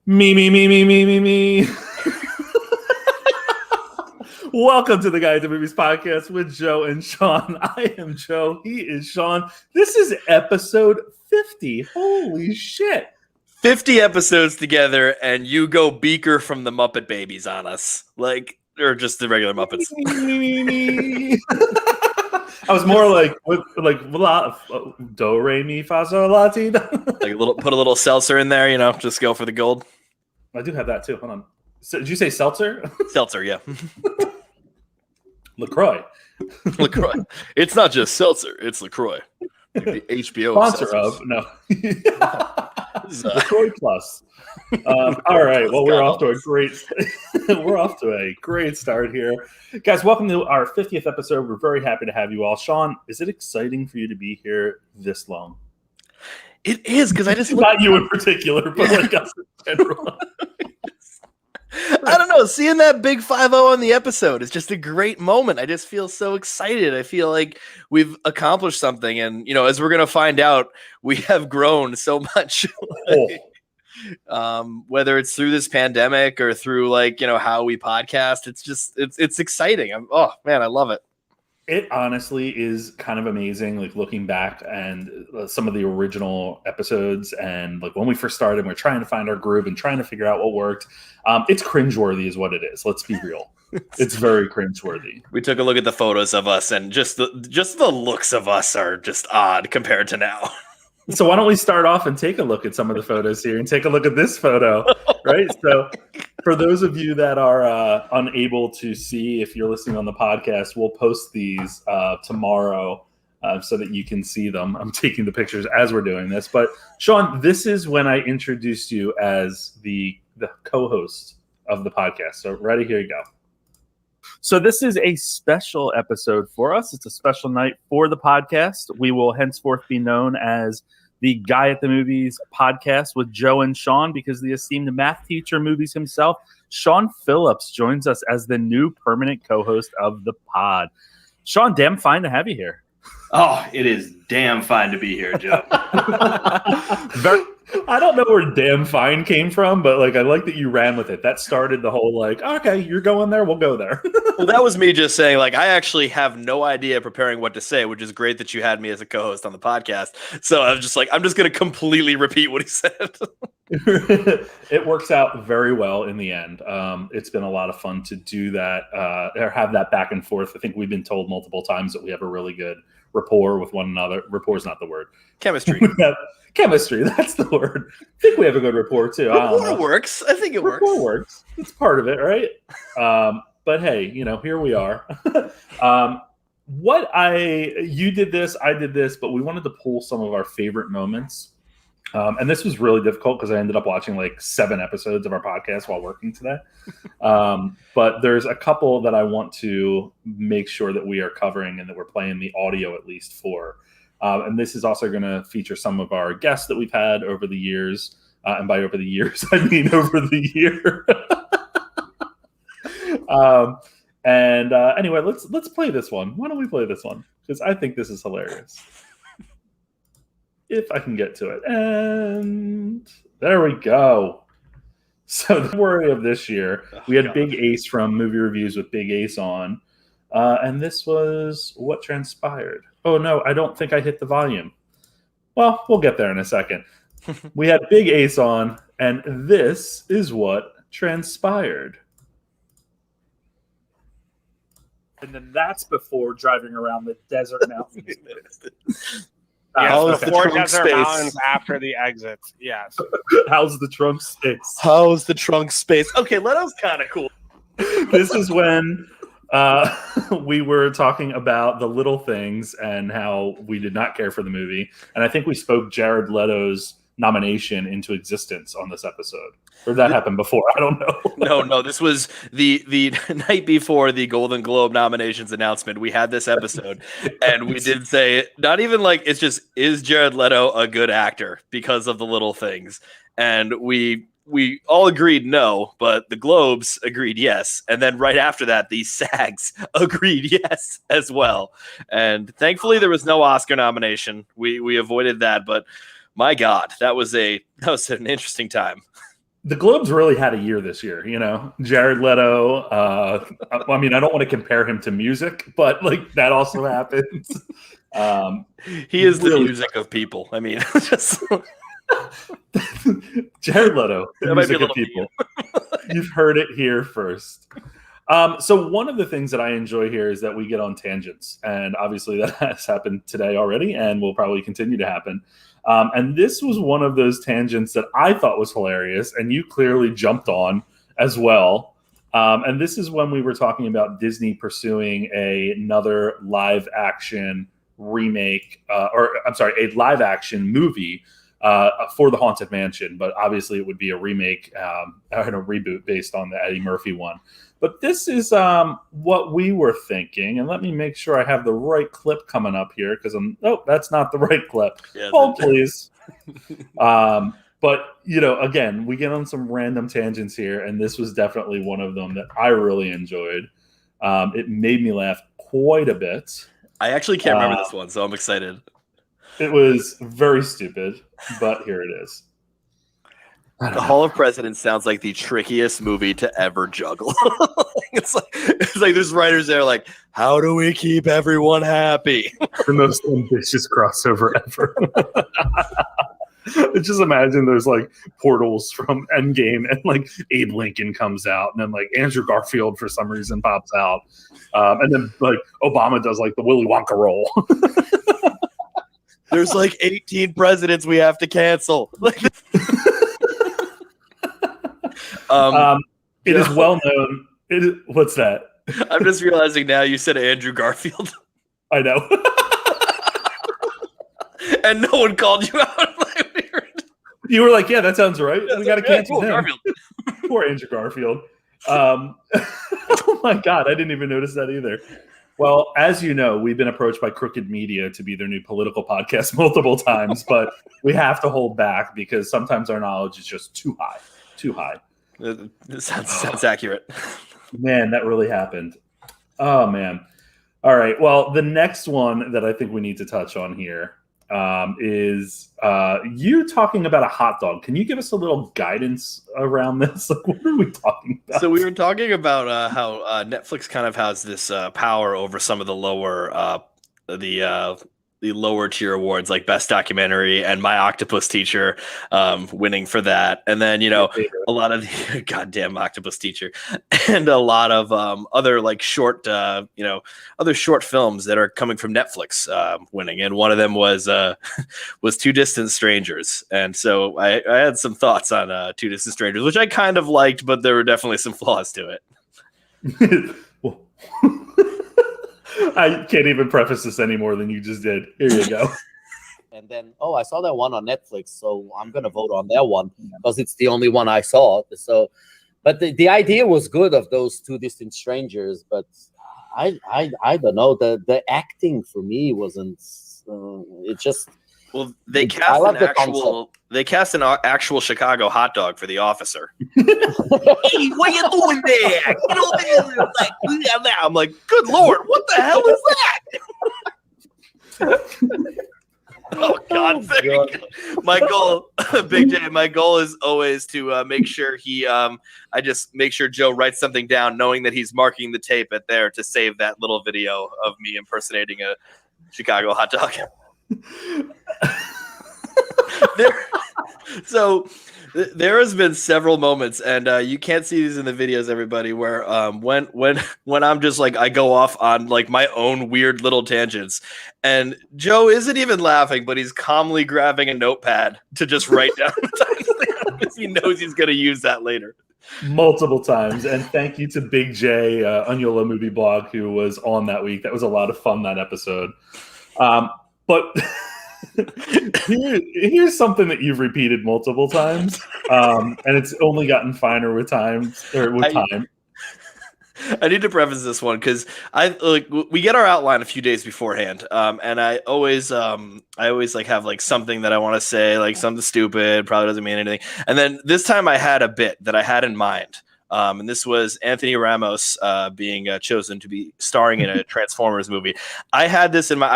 Me. Welcome to the Guide to Movies podcast with Joe and Sean. I am Joe. He is Sean. This is episode 50. Holy shit. 50 episodes together, and you go Beaker from the Muppet Babies on us. Or just the regular Muppets. I was more like do, re, mi, fa, sol, la, ti. Put a little seltzer in there, just go for the gold. I do have that too. Hold on. So, did you say seltzer? Seltzer, yeah. LaCroix. LaCroix. It's not just seltzer, it's LaCroix. Like the HBO sponsor of no. LaCroix Plus. All right. Well, we're off to a great start here, guys. Welcome to our 50th episode. We're very happy to have you all. Sean, is it exciting for you to be here this long? It is, because I just not you in particular, but like us in general. I don't know. Seeing that big 5-0 on the episode is just a great moment. I just feel so excited. I feel like we've accomplished something. And, as we're going to find out, we have grown so much. Whether it's through this pandemic or through how we podcast, it's exciting. I love it. It honestly is kind of amazing, looking back and some of the original episodes and when we first started, we're trying to find our groove and trying to figure out what worked. It's cringeworthy is what it is. Let's be real. It's very cringeworthy. We took a look at the photos of us, and just the looks of us are just odd compared to now. So why don't we start off and take a look at some of the photos here and take a look at this photo, right? So for those of you that are unable to see, if you're listening on the podcast, we'll post these tomorrow so that you can see them. I'm taking the pictures as we're doing this. But Sean, this is when I introduced you as the co-host of the podcast. So ready, here you go. So this is a special episode for us. It's a special night for the podcast. We will henceforth be known as the Guy at the Movies podcast with Joe and Sean, because the esteemed math teacher movies himself, Sean Phillips, joins us as the new permanent co-host of the pod. Sean, damn fine to have you here. Oh, it is damn fine to be here, Joe. I don't know where damn fine came from, but I like that you ran with it. That started the whole okay, you're going there, we'll go there. Well, that was me just saying I actually have no idea preparing what to say, which is great that you had me as a co-host on the podcast. So I was just I'm just going to completely repeat what he said. It works out very well in the end. It's been a lot of fun to do that or have that back and forth. I think we've been told multiple times that we have a really good rapport with one another. Rapport is not the word. Chemistry. Chemistry, that's the word. I think we have a good rapport too. Rapport works. I think it works. Rapport works. It's part of it, right? But hey, here we are. You did this, I did this, but we wanted to pull some of our favorite moments. And this was really difficult because I ended up watching 7 episodes of our podcast while working today. But there's a couple that I want to make sure that we are covering and that we're playing the audio at least for. And this is also going to feature some of our guests that we've had over the years. And by over the years, I mean over the year. Anyway, let's play this one. Why don't we play this one? Because I think this is hilarious. If I can get to it. And there we go. So the February of this year, we had Big Ace from Movie Reviews with Big Ace on. And this was what transpired. Oh, no, I don't think I hit the volume. Well, we'll get there in a second. We had Big Ace on, and this is what transpired. And then that's before driving around the desert mountains. Before desert mountains, after the exit. Yes. How's the trunk space? How's the trunk space? Okay, that was kind of cool. This is when we were talking about the little things and how we did not care for the movie. And I think we spoke Jared Leto's nomination into existence on this episode. Or that happened before. I don't know. No. This was the night before the Golden Globe nominations announcement. We had this episode, and we did say, not even it's just, is Jared Leto a good actor because of the little things? And we all agreed no, but the Globes agreed yes. And then right after that, the SAGs agreed yes as well. And thankfully, there was no Oscar nomination. We avoided that, but my God, that was an interesting time. the Globes really had a year this year, you know. Jared Leto. I mean, I don't want to compare him to music, but like that also happens. He is the music of people. I mean, just Jared Leto, the That might be a music of little people. You've heard it here first. So one of the things that I enjoy here is that we get on tangents, and obviously that has happened today already, and will probably continue to happen. And this was one of those tangents that I thought was hilarious, and you clearly jumped on as well. And this is when we were talking about Disney pursuing another live action remake, a live action movie for the Haunted Mansion. But obviously, it would be a remake and a reboot based on the Eddie Murphy one. But this is what we were thinking. And let me make sure I have the right clip coming up here because that's not the right clip. Yeah, please. But, you know, again, we get on some random tangents here, and this was definitely one of them that I really enjoyed. It made me laugh quite a bit. I actually can't remember this one, so I'm excited. It was very stupid, but here it is. The Hall of Presidents sounds like the trickiest movie to ever juggle. It's like there's writers there like, how do we keep everyone happy? The most ambitious crossover ever. Just imagine there's like portals from Endgame and like Abe Lincoln comes out and then like Andrew Garfield for some reason pops out. And then like Obama does like the Willy Wonka roll. There's like 18 presidents we have to cancel. It is well known. What's that? I'm just realizing now you said Andrew Garfield. I know. And no one called you out. You were like, yeah, that sounds right. We got to cancel him. Garfield. Poor Andrew Garfield. Oh my God, I didn't even notice that either. Well, as you know, we've been approached by Crooked Media to be their new political podcast multiple times, but we have to hold back because sometimes our knowledge is just too high. Too high. This sounds accurate. Man, that really happened. Oh, man. All right. Well, the next one that I think we need to touch on here is you talking about a hot dog. Can you give us a little guidance around this? Like, what are we talking about? So we were talking about how Netflix kind of has this power over some of the lower the lower tier awards, like Best Documentary and My Octopus Teacher winning for that. And then, you know, a lot of the goddamn Octopus Teacher and a lot of other like short, other short films that are coming from Netflix winning. And one of them was Two Distant Strangers. And so I had some thoughts on Two Distant Strangers, which I kind of liked, but there were definitely some flaws to it. I can't even preface this any more than you just did. Here you go. And then, I saw that one on Netflix, so I'm gonna vote on that one because it's the only one I saw. So, but the idea was good of those Two Distant Strangers, but I don't know. The acting for me wasn't. It just. Well, they cast an actual Chicago hot dog for the officer. Hey, what you doing there? Get over here. I'm like, good Lord, what the hell is that? Oh God, my goal, Big J. My goal is always to make sure I just make sure Joe writes something down, knowing that he's marking the tape at there to save that little video of me impersonating a Chicago hot dog. There has been several moments, and you can't see these in the videos, everybody, where when I'm just like I go off on like my own weird little tangents, and Joe isn't even laughing, but he's calmly grabbing a notepad to just write down the time because he knows he's going to use that later. Multiple times, and thank you to Big J, Unyola Movie Blog, who was on that week. That was a lot of fun, that episode. But here's something that you've repeated multiple times, and it's only gotten finer with time. I need to preface this one because we get our outline a few days beforehand, and I always like have like something that I want to say, like something stupid, probably doesn't mean anything. And then this time I had a bit that I had in mind, And this was Anthony Ramos being chosen to be starring in a Transformers movie. I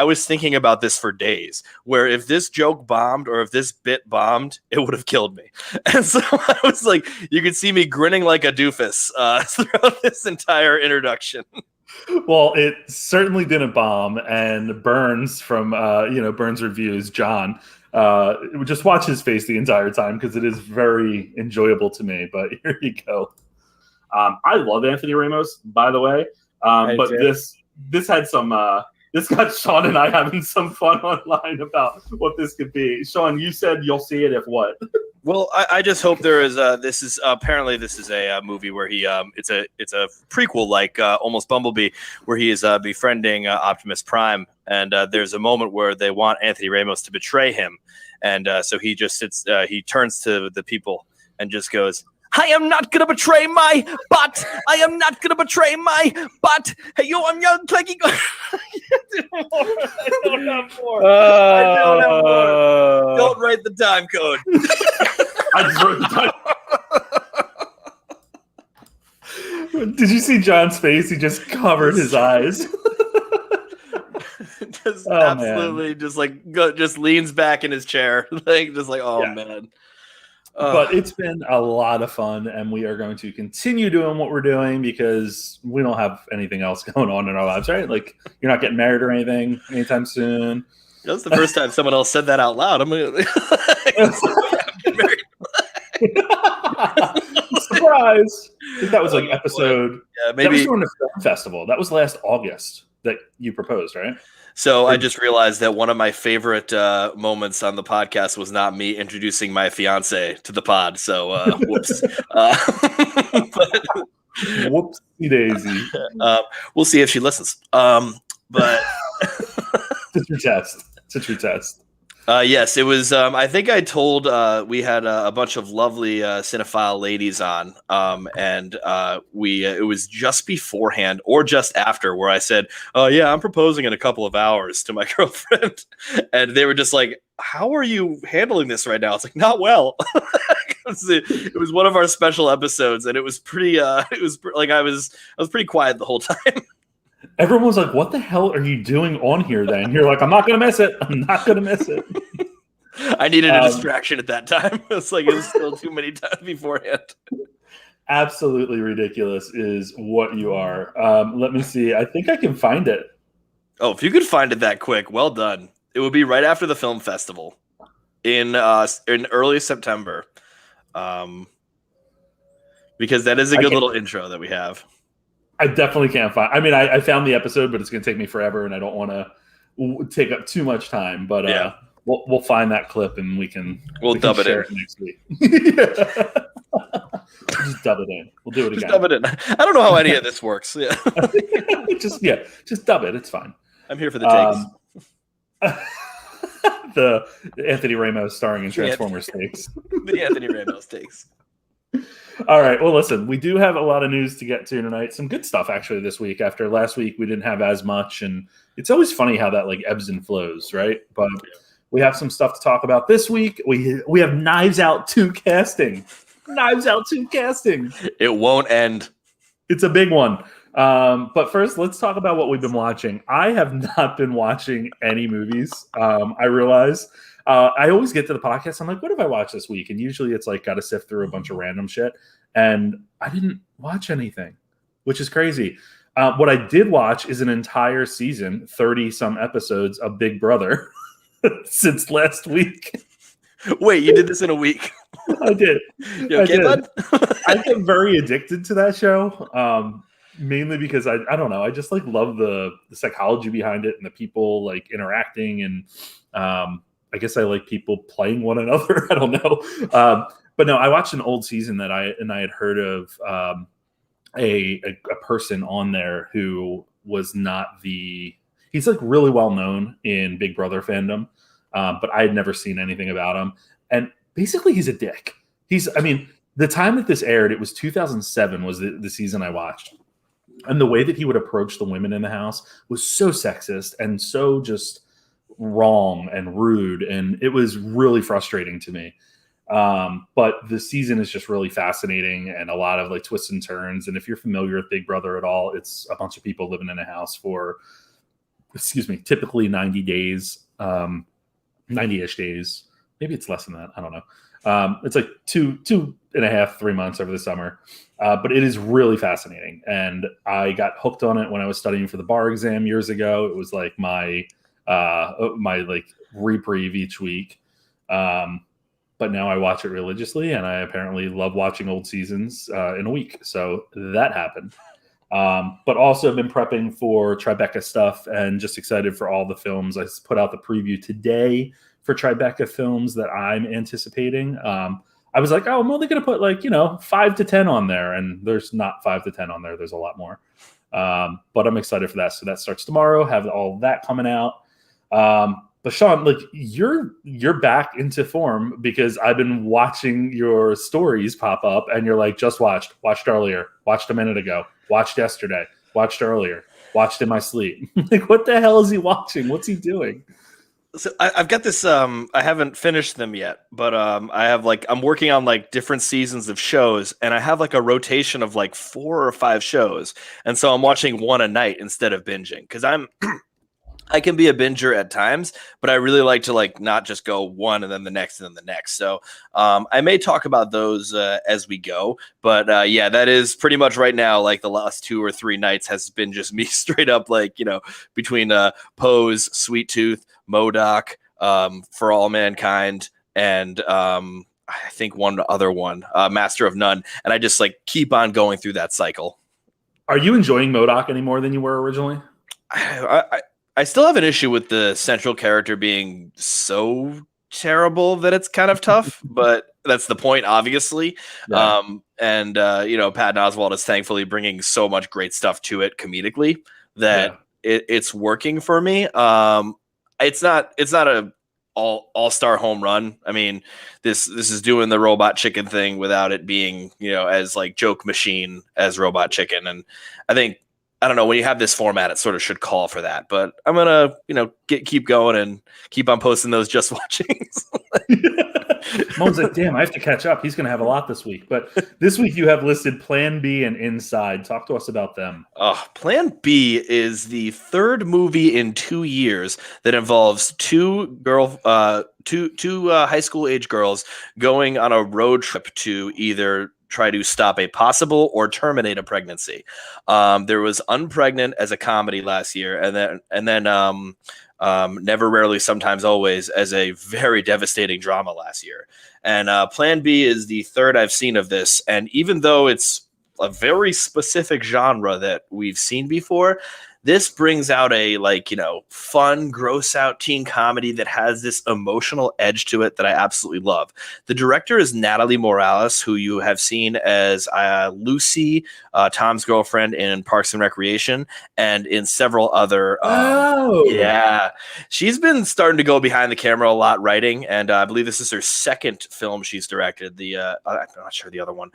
was thinking about this for days, where if this joke bombed or if this bit bombed, it would have killed me. And so I was like, you could see me grinning like a doofus throughout this entire introduction. Well, it certainly didn't bomb. And Burns from Burns Reviews, John, just watch his face the entire time because it is very enjoyable to me. But here you go. I love Anthony Ramos, by the way. But this had some. This got Sean and I having some fun online about what this could be. Sean, you said you'll see it if what? Well, I just hope there is. This is a movie where he it's a prequel like almost Bumblebee, where he is befriending Optimus Prime, and there's a moment where they want Anthony Ramos to betray him, and so he just sits. He turns to the people and just goes, "I am not gonna betray my butt. I am not gonna betray my butt. Hey, yo, I'm young, Cleggy." I don't have more. Don't write the time code. I just wrote the time. Did you see John's face? He just covered his eyes. Absolutely, man. Just leans back in his chair, man. But it's been a lot of fun, and we are going to continue doing what we're doing because we don't have anything else going on in our lives, right? Like, you're not getting married or anything anytime soon. That's the first time someone else said that out loud. I'm gonna get married. Surprise! I think that was like episode. Yeah, maybe that was during the film festival. That was last August that you proposed, right? So I just realized that one of my favorite moments on the podcast was not me introducing my fiance to the pod. So whoops. Whoopsie daisy. We'll see if she listens. But it's your test. It's your test. Yes, it was. I think I told we had a bunch of lovely cinephile ladies on, and it was just beforehand or just after where I said, "Oh yeah, I'm proposing in a couple of hours to my girlfriend," and they were just like, "How are you handling this right now?" It's like, not well. It was one of our special episodes, and it was pretty. I was pretty quiet the whole time. Everyone was like, "What the hell are you doing on here?" Then you're like, "I'm not gonna miss it. I'm not gonna miss it." I needed a distraction at that time. It's like it was still too many times beforehand. Absolutely ridiculous is what you are. Let me see. I think I can find it. Oh, if you could find it that quick, well done. It would be right after the film festival in early September, because that is a good little intro that we have. I definitely can't find. I mean, I found the episode, but it's going to take me forever, and I don't want to take up too much time. But yeah, we'll find that clip, and we'll dub it in next week. Just dub it in. We'll do it again. Just dub it in. I don't know how any of this works. Yeah, just dub it. It's fine. I'm here for the takes. The Anthony Ramos starring in Transformers takes. The Anthony Ramos takes. All right. Well, listen, we do have a lot of news to get to tonight. Some good stuff actually this week. After last week, we didn't have as much, and it's always funny how that like ebbs and flows, right? But we have some stuff to talk about this week. We have Knives Out 2 casting. Knives Out 2 casting. It won't end. It's a big one. But first, let's talk about what we've been watching. I have not been watching any movies. I realize. I always get to the podcast. I'm like, what have I watched this week? And usually it's like got to sift through a bunch of random shit. And I didn't watch anything, which is crazy. What I did watch is an entire season, 30 some episodes of Big Brother since last week. Wait, you did this in a week? I did. You okay, bud? I get very addicted to that show. Mainly because I don't know. I just like love the psychology behind it and the people like interacting and, I guess I like people playing one another. I don't know. But no, I watched an old season that I had heard of a person on there who was not he's like really well known in Big Brother fandom, but I had never seen anything about him. And basically he's a dick. The time that this aired, it was 2007 was the season I watched. And the way that he would approach the women in the house was so sexist and so just wrong and rude, and it was really frustrating to me. But the season is just really fascinating and a lot of like twists and turns. And if you're familiar with Big Brother at all, it's a bunch of people living in a house for, typically 90 days, 90-ish days. Maybe it's less than that. I don't know. It's like 2.5, 3 months over the summer. But it is really fascinating. And I got hooked on it when I was studying for the bar exam years ago. It was like my like reprieve each week. But now I watch it religiously, and I apparently love watching old seasons in a week. So that happened. But also been prepping for Tribeca stuff and just excited for all the films. I put out the preview today for Tribeca films that I'm anticipating. I was like, oh, I'm only going to put 5 to 10 on there. And there's not 5 to 10 on there. There's a lot more. But I'm excited for that. So that starts tomorrow. Have all that coming out. But Sean, like you're back into form because I've been watching your stories pop up and you're like, just watched earlier, watched a minute ago, watched yesterday, watched earlier, watched in my sleep. Like, what the hell is he watching? What's he doing? So I've got this. I haven't finished them yet, but I have I'm working on like different seasons of shows, and I have like a rotation of like 4 or 5 shows, and so I'm watching one a night instead of binging because I can be a binger at times, but I really like to not just go one and then the next and then the next. So I may talk about those as we go, but yeah, that is pretty much right now. Like the last 2 or 3 nights has been just me straight up between Pose, Sweet Tooth, MODOK, For All Mankind, and I think one other one, Master of None, and I just keep on going through that cycle. Are you enjoying MODOK any more than you were originally? I still have an issue with the central character being so terrible that it's kind of tough, but that's the point, obviously. Yeah. And Patton Oswalt is thankfully bringing so much great stuff to it comedically that it's working for me. It's not a all-star home run. I mean, this is doing the Robot Chicken thing without it being, as joke machine as Robot Chicken. And I don't know, when you have this format, it sort of should call for that. But I'm gonna, keep going and keep on posting those just watchings. Mo's like, damn, I have to catch up. He's gonna have a lot this week. But this week you have listed Plan B and Inside. Talk to us about them. Plan B is the 3rd movie in 2 years that involves two high school age girls going on a road trip to either try to stop a possible or terminate a pregnancy. There was Unpregnant as a comedy last year, and then Never, Rarely, Sometimes, Always as a very devastating drama last year. And Plan B is the 3rd I've seen of this. And even though it's a very specific genre that we've seen before, this brings out a fun, gross out teen comedy that has this emotional edge to it that I absolutely love. The director is Natalie Morales, who you have seen as Lucy, Tom's girlfriend in Parks and Recreation, and in several other. Yeah, she's been starting to go behind the camera a lot writing, and I believe this is her 2nd film she's directed. I'm not sure the other one.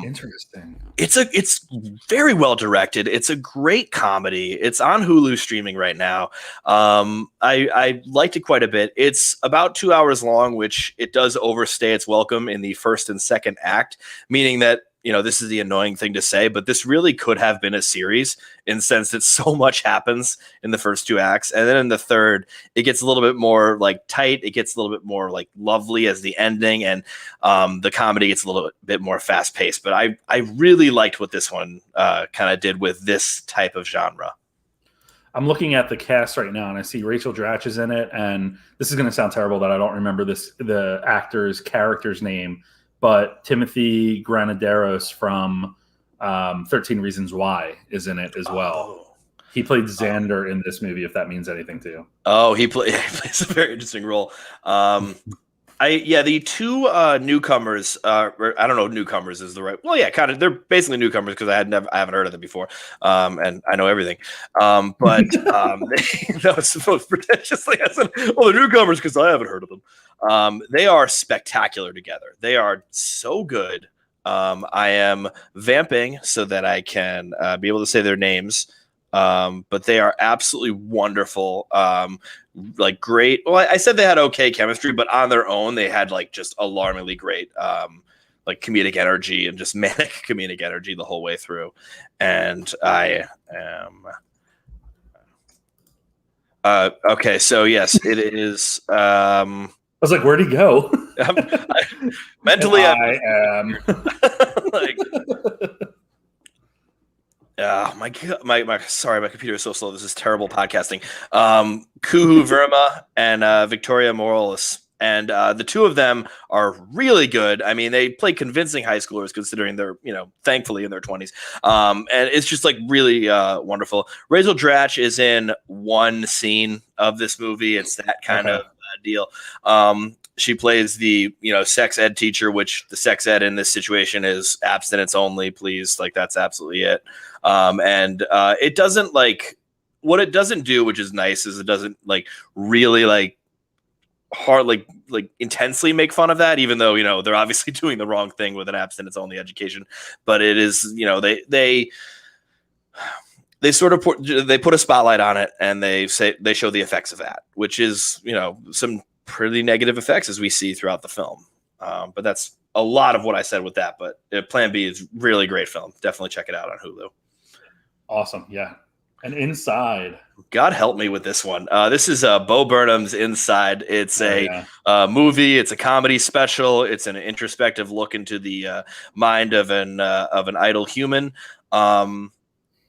Interesting. It's very well directed. It's a great comedy. It's on Hulu streaming right now. I liked it quite a bit. It's about 2 hours long, which it does overstay its welcome in the 1st and 2nd act, meaning that, this is the annoying thing to say, but this really could have been a series in the sense that so much happens in the first 2 acts. And then in the 3rd, it gets a little bit more tight. It gets a little bit more lovely as the ending. And the comedy gets a little bit more fast paced. But I really liked what this one kind of did with this type of genre. I'm looking at the cast right now, and I see Rachel Dratch is in it. And this is going to sound terrible that I don't remember the actor's character's name, but Timothy Granaderos from 13 Reasons Why is in it as well. He played Xander in this movie, if that means anything to you. He plays a very interesting role. The 2 newcomers, or I don't know if newcomers is the right. Well, yeah, kind of. They're basically newcomers because I haven't heard of them before, and I know everything. But that was supposed pretentiously as the newcomers because I haven't heard of them. They are spectacular together. They are so good. I am vamping so that I can be able to say their names. but they are absolutely wonderful. Like great. Well, I said they had okay chemistry, but on their own, they had like just alarmingly great like comedic energy and just manic comedic energy the whole way through. And I am okay. So yes, it is. I was like, where'd he go? Mentally, I am. like. My sorry, my computer is so slow. This is terrible podcasting. Kuhu Verma and Victoria Morales, and the two of them are really good. I mean, they play convincing high schoolers considering they're, thankfully in their 20s. And it's just like really wonderful. Rachel Dratch is in one scene of this movie. It's that kind of deal. She plays the, sex ed teacher, which the sex ed in this situation is abstinence only, please. Like, that's absolutely it. And it doesn't what it doesn't do, which is nice, is it doesn't really hard, intensely make fun of that, even though, they're obviously doing the wrong thing with an abstinence only education. But it is, they sort of put a spotlight on it, and they show the effects of that, which is, some pretty negative effects as we see throughout the film. But that's a lot of what I said with that. But Plan B is really great film. Definitely check it out on Hulu. Awesome. Yeah. And Inside. God help me with this one. This is Bo Burnham's Inside. It's a movie. It's a comedy special. It's an introspective look into the mind of an idle human.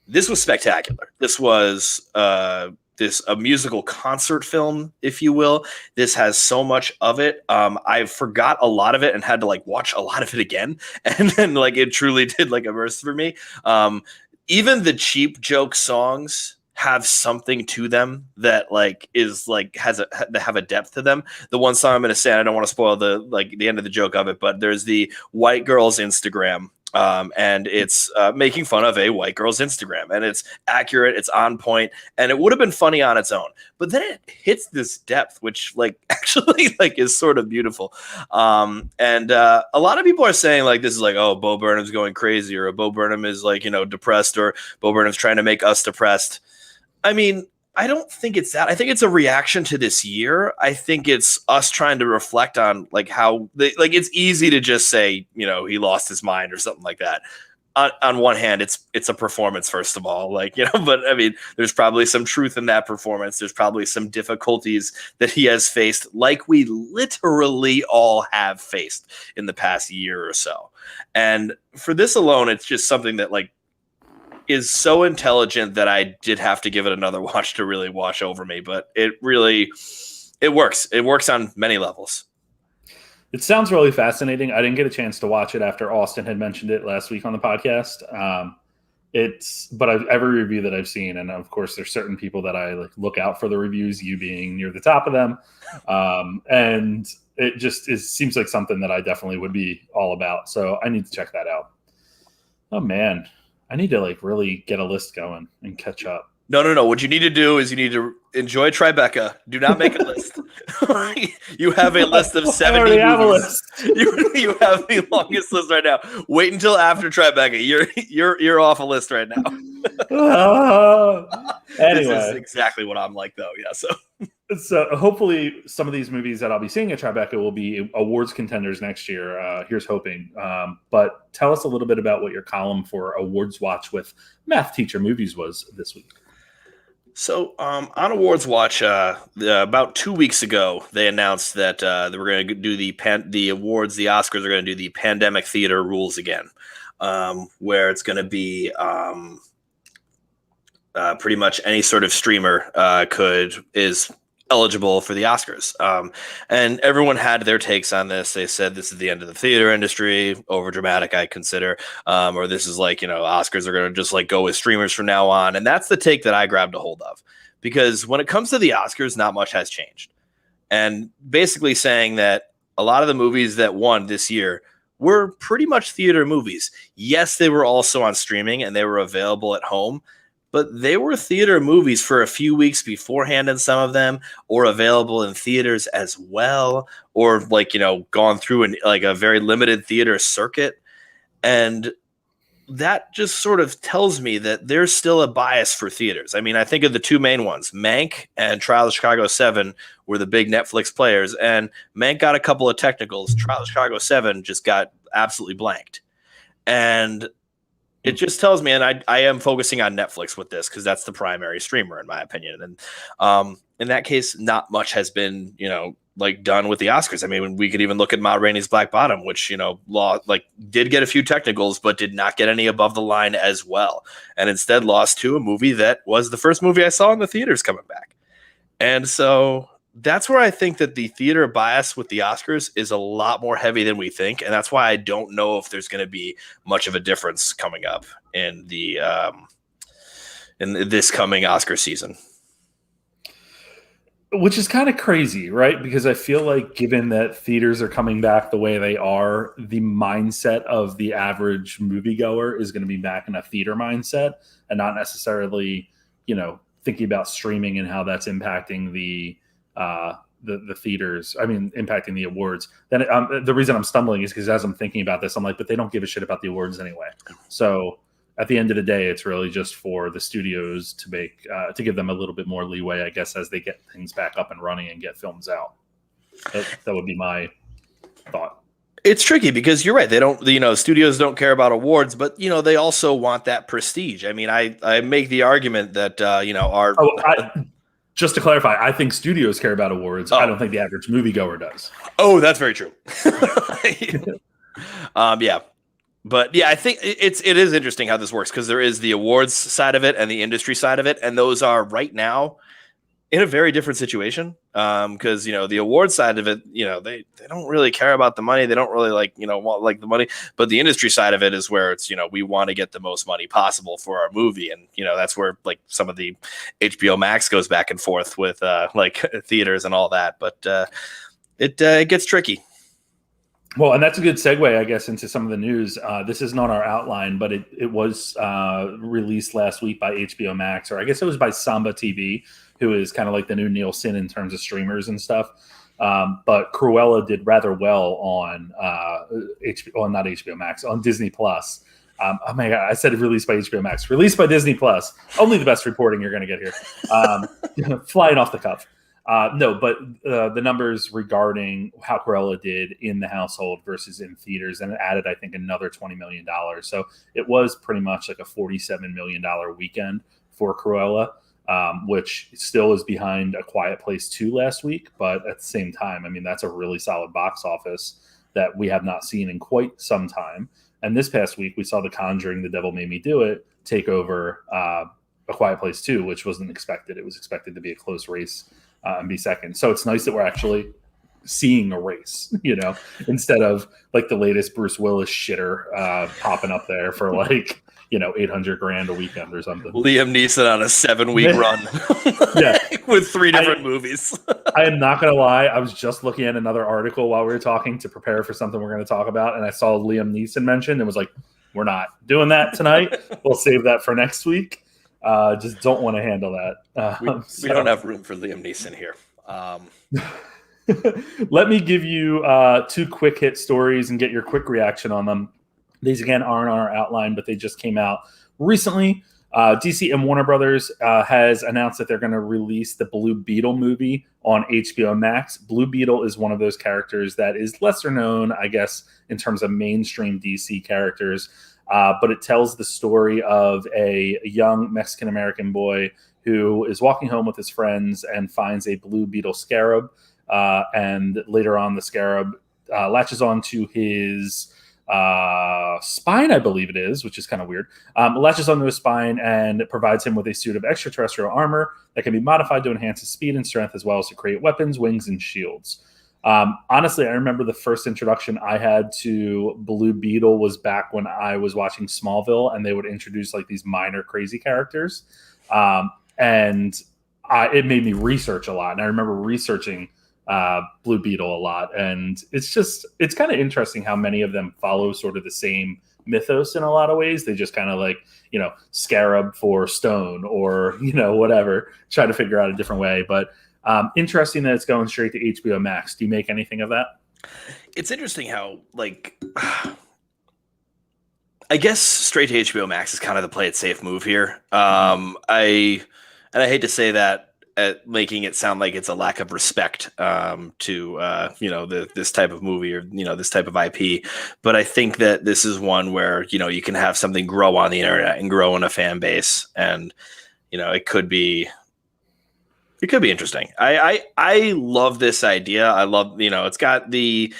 This was spectacular. This was a musical concert film, if you will. This has so much of it. I forgot a lot of it and had to watch a lot of it again. And then it truly did immerse for me. Even the cheap joke songs have something to them that have a depth to them. The one song I'm going to say, and I don't want to spoil the end of the joke of it, but there's the white girl's Instagram. And it's making fun of a white girl's Instagram, and it's accurate, it's on point, and it would have been funny on its own. But then it hits this depth, which actually is sort of beautiful. And a lot of people are saying this is oh, Bo Burnham's going crazy, or Bo Burnham is depressed, or Bo Burnham's trying to make us depressed. I mean, I don't think it's that. I think it's a reaction to this year. I think it's us trying to reflect on how it's easy to just say, he lost his mind or something like that. On one hand, it's a performance, first of all, but I mean, there's probably some truth in that performance. There's probably some difficulties that he has faced, like we literally all have faced in the past year or so. And for this alone, it's just something that is so intelligent that I did have to give it another watch to really wash over me. But it works. It works on many levels. It sounds really fascinating. I didn't get a chance to watch it after Austin had mentioned it last week on the podcast. But every review that I've seen, and of course there's certain people that I look out for the reviews, you being near the top of them. And it just seems like something that I definitely would be all about. So I need to check that out. Oh man. I need to really get a list going and catch up. No. What you need to do is you need to enjoy Tribeca. Do not make a list. You have a list of 70 movies. Have a list. You have the longest list right now. Wait until after Tribeca. You're off a list right now. Anyway, this is exactly what I'm like, though. Yeah. So hopefully some of these movies that I'll be seeing at Tribeca will be awards contenders next year. Here's hoping. But tell us a little bit about what your column for Awards Watch with Math Teacher Movies was this week. So on Awards Watch, about 2 weeks ago, they announced that they were going to do the awards, the Oscars are going to do the pandemic theater rules again, where it's going to be pretty much any sort of streamer is eligible for the Oscars. And everyone had their takes on this. They said this is the end of the theater industry, over dramatic, I consider, or this is Oscars are going to just go with streamers from now on. And that's the take that I grabbed a hold of, because when it comes to the Oscars, not much has changed. And basically saying that a lot of the movies that won this year were pretty much theater movies. Yes, they were also on streaming and they were available at home, but they were theater movies for a few weeks beforehand in some of them, or available in theaters as well, or gone through a very limited theater circuit. And that just sort of tells me that there's still a bias for theaters. I mean, I think of the two main ones, Mank and Trial of Chicago 7 were the big Netflix players, and Mank got a couple of technicals. Trial of Chicago 7 just got absolutely blanked. And it just tells me, and I am focusing on Netflix with this because that's the primary streamer in my opinion. And in that case, not much has been, like done with the Oscars. I mean, we could even look at Ma Rainey's Black Bottom, which, did get a few technicals, but did not get any above the line as well. And instead lost to a movie that was the first movie I saw in the theaters coming back. And so that's where I think that the theater bias with the Oscars is a lot more heavy than we think. And that's why I don't know if there's going to be much of a difference coming up in the in this coming Oscar season. Which is kind of crazy, right? Because I feel like given that theaters are coming back the way they are, the mindset of the average moviegoer is going to be back in a theater mindset and not necessarily, thinking about streaming and how that's impacting the theaters. I mean, impacting the awards. Then the reason I'm stumbling is because as I'm thinking about this, I'm like, but they don't give a shit about the awards anyway. So at the end of the day, it's really just for the studios to make to give them a little bit more leeway, I guess, as they get things back up and running and get films out. That would be my thought. It's tricky because you're right. They don't, studios don't care about awards, but they also want that prestige. I mean, I make the argument that just to clarify, I think studios care about awards. I don't think the average moviegoer does. Oh, that's very true. Yeah. But yeah, I think it is interesting how this works because there is the awards side of it and the industry side of it. And those are right now in a very different situation. Because, the awards side of it, they don't really care about the money. They don't really want the money. But the industry side of it is where it's, we want to get the most money possible for our movie. And, that's where some of the HBO Max goes back and forth with theaters and all that. But it gets tricky. Well, and that's a good segue, I guess, into some of the news. This isn't on our outline, but it was released last week by HBO Max, or I guess it was by Samba TV, who is kind of like the new Nielsen in terms of streamers and stuff. But Cruella did rather well on not HBO Max, on Disney Plus. Oh my God, I said released by HBO Max. Released by Disney Plus. Only the best reporting you're going to get here. Flying off the cuff. No, but the numbers regarding how Cruella did in the household versus in theaters, and it added, I think, another $20 million. So it was pretty much like a $47 million weekend for Cruella, which still is behind A Quiet Place 2 last week. But at the same time, I mean, that's a really solid box office that we have not seen in quite some time. And this past week, we saw The Conjuring, The Devil Made Me Do It, take over A Quiet Place 2, which wasn't expected. It was expected to be a close race and be second. So it's nice that we're actually seeing a race, instead of like the latest Bruce Willis shitter popping up there for $800,000 a weekend or something. Liam Neeson on a 7-week run. Yeah. With 3 different movies. I am not going to lie. I was just looking at another article while we were talking to prepare for something we're going to talk about. And I saw Liam Neeson mentioned and was like, we're not doing that tonight. We'll save that for next week. Just don't want to handle that. We don't have room for Liam Neeson here. Let me give you 2 quick hit stories and get your quick reaction on them. These, again, aren't on our outline, but they just came out recently. DC and Warner Brothers has announced that they're going to release the Blue Beetle movie on HBO Max. Blue Beetle is one of those characters that is lesser known, I guess, in terms of mainstream DC characters. But it tells the story of a young Mexican-American boy who is walking home with his friends and finds a blue beetle scarab. And later on, the scarab latches onto his spine, I believe it is, which is kind of weird. Latches onto his spine and provides him with a suit of extraterrestrial armor that can be modified to enhance his speed and strength, as well as to create weapons, wings, and shields. Honestly, I remember the first introduction I had to Blue Beetle was back when I was watching Smallville, and they would introduce like these minor crazy characters. And it made me research a lot. And I remember researching Blue Beetle a lot. And it's kind of interesting how many of them follow sort of the same mythos in a lot of ways. They just kind of like, scarab for stone or, whatever, try to figure out a different way. But interesting that it's going straight to HBO Max. Do you make anything of that? It's interesting how, I guess straight to HBO Max is kind of the play it safe move here. I hate to say that, making it sound like it's a lack of respect to this type of movie or this type of IP, but I think that this is one where you can have something grow on the internet and grow in a fan base, and it could be interesting. I love this idea. I love it's got the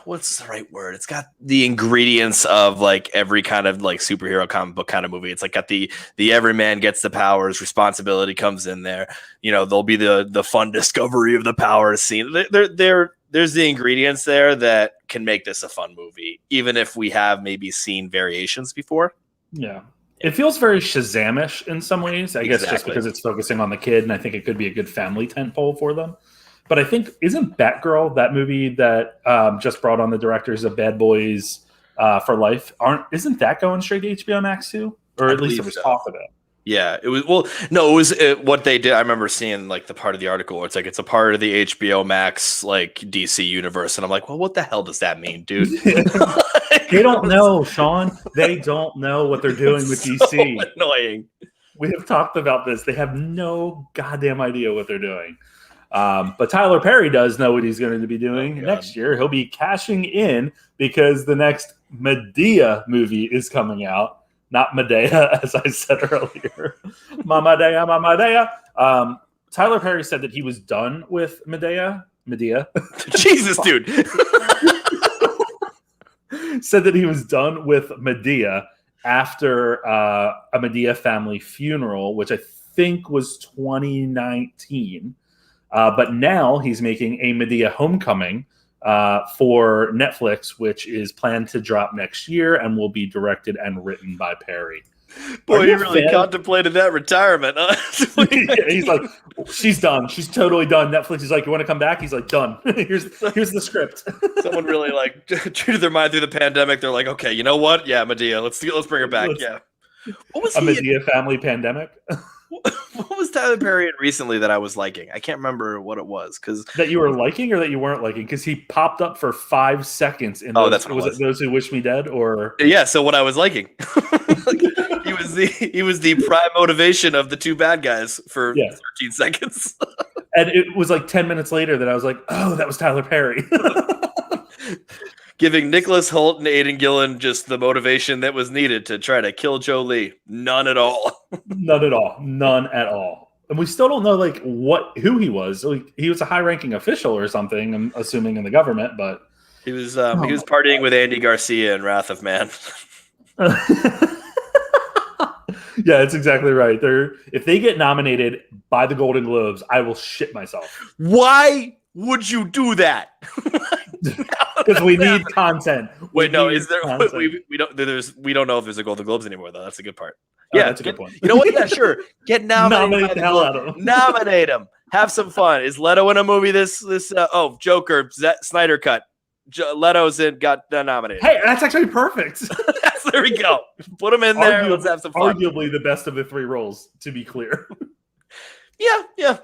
what's the right word? It's got the ingredients of like every kind of like superhero comic book kind of movie. It's like got the every man gets the powers, responsibility comes in there. There'll be the fun discovery of the powers scene. There's the ingredients there that can make this a fun movie, even if we have maybe seen variations before. Yeah. It feels very Shazamish in some ways, I guess, just because it's focusing on the kid, and I think it could be a good family tentpole for them. But I think, isn't Batgirl that movie that just brought on the directors of Bad Boys for Life? Isn't that going straight to HBO Max too? Or at least it was talk of it. Yeah, it was. Well, no, it was what they did. I remember seeing like the part of the article where it's like it's a part of the HBO Max like DC universe, and I'm like, well, what the hell does that mean, dude? They don't know, Sean. They don't know what they're doing with DC. So annoying. We have talked about this. They have no goddamn idea what they're doing. But Tyler Perry does know what he's going to be doing next year. He'll be cashing in because the next Medea movie is coming out. Not Medea, as I said earlier. Mama Dea. Tyler Perry said that he was done with Medea. Jesus, dude. Said that he was done with Medea after a Medea family funeral, which I think was 2019. But now he's making a Medea Homecoming for Netflix, which is planned to drop next year and will be directed and written by Perry. Boy, he really contemplated that retirement, huh? Yeah, he's like, she's done. She's totally done. Netflix is like, you want to come back? He's like, done. Here's the script. Someone really like treated their mind through the pandemic. They're like, okay, you know what? Yeah, Medea. Let's bring her back. Yeah. What was a Medea family pandemic? What was Tyler Perry in recently that I was liking? I can't remember what it was. That you were liking or that you weren't liking? Because he popped up for 5 seconds. In that's what was it Those Who Wish Me Dead? Or yeah, so what I was liking. He was the prime motivation of the two bad guys for 13 seconds. And it was like 10 minutes later that I was like, oh, that was Tyler Perry. Giving Nicholas Hoult and Aidan Gillen just the motivation that was needed to try to kill Joe Lee. None at all. None at all. And we still don't know like who he was. He was a high-ranking official or something, I'm assuming, in the government, but he was partying with Andy Garcia in Wrath of Man. Yeah, that's exactly right. If they get nominated by the Golden Globes, I will shit myself. Why would you do that? Because we need content. Wait, no, is there? We don't know if there's a Golden Globes anymore, though. That's the good part. Yeah, that's a good point. You know what? Yeah, sure. Get nominated. Nominate the hell out of them. Nominate him. Have some fun. Is Leto in a movie? Joker, Snyder cut. Leto's got nominated. Hey, that's actually perfect. There we go. Put him in there. Let's have some fun. Arguably the best of the three roles, to be clear. Yeah. Yeah,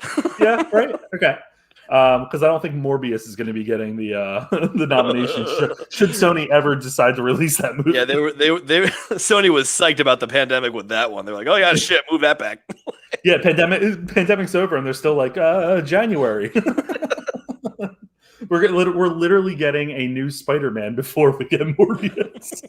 right? Okay. Because I don't think Morbius is going to be getting the nomination. Should Sony ever decide to release that movie? Yeah, Sony was psyched about the pandemic with that one. They're like, oh yeah, shit, move that back. Yeah, pandemic's over, and they're still like January. We're literally getting a new Spider-Man before we get Morbius.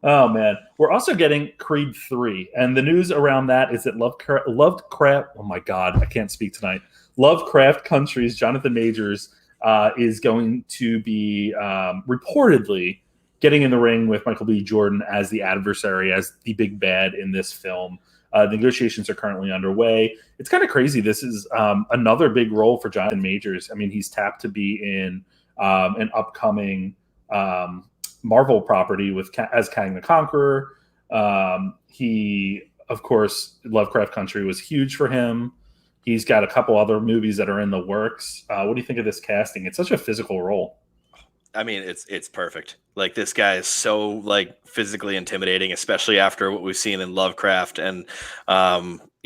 Oh man, we're also getting Creed 3, and the news around that is that Lovecraft. Oh my God, I can't speak tonight. Lovecraft Country's Jonathan Majors is going to be reportedly getting in the ring with Michael B. Jordan as the adversary, as the big bad in this film. Negotiations are currently underway. It's kind of crazy. This is another big role for Jonathan Majors. I mean, he's tapped to be in an upcoming Marvel property as Kang the Conqueror. He, of course, Lovecraft Country was huge for him. He's got a couple other movies that are in the works. What do you think of this casting? It's such a physical role. I mean, it's perfect. Like, this guy is so like physically intimidating, especially after what we've seen in Lovecraft. And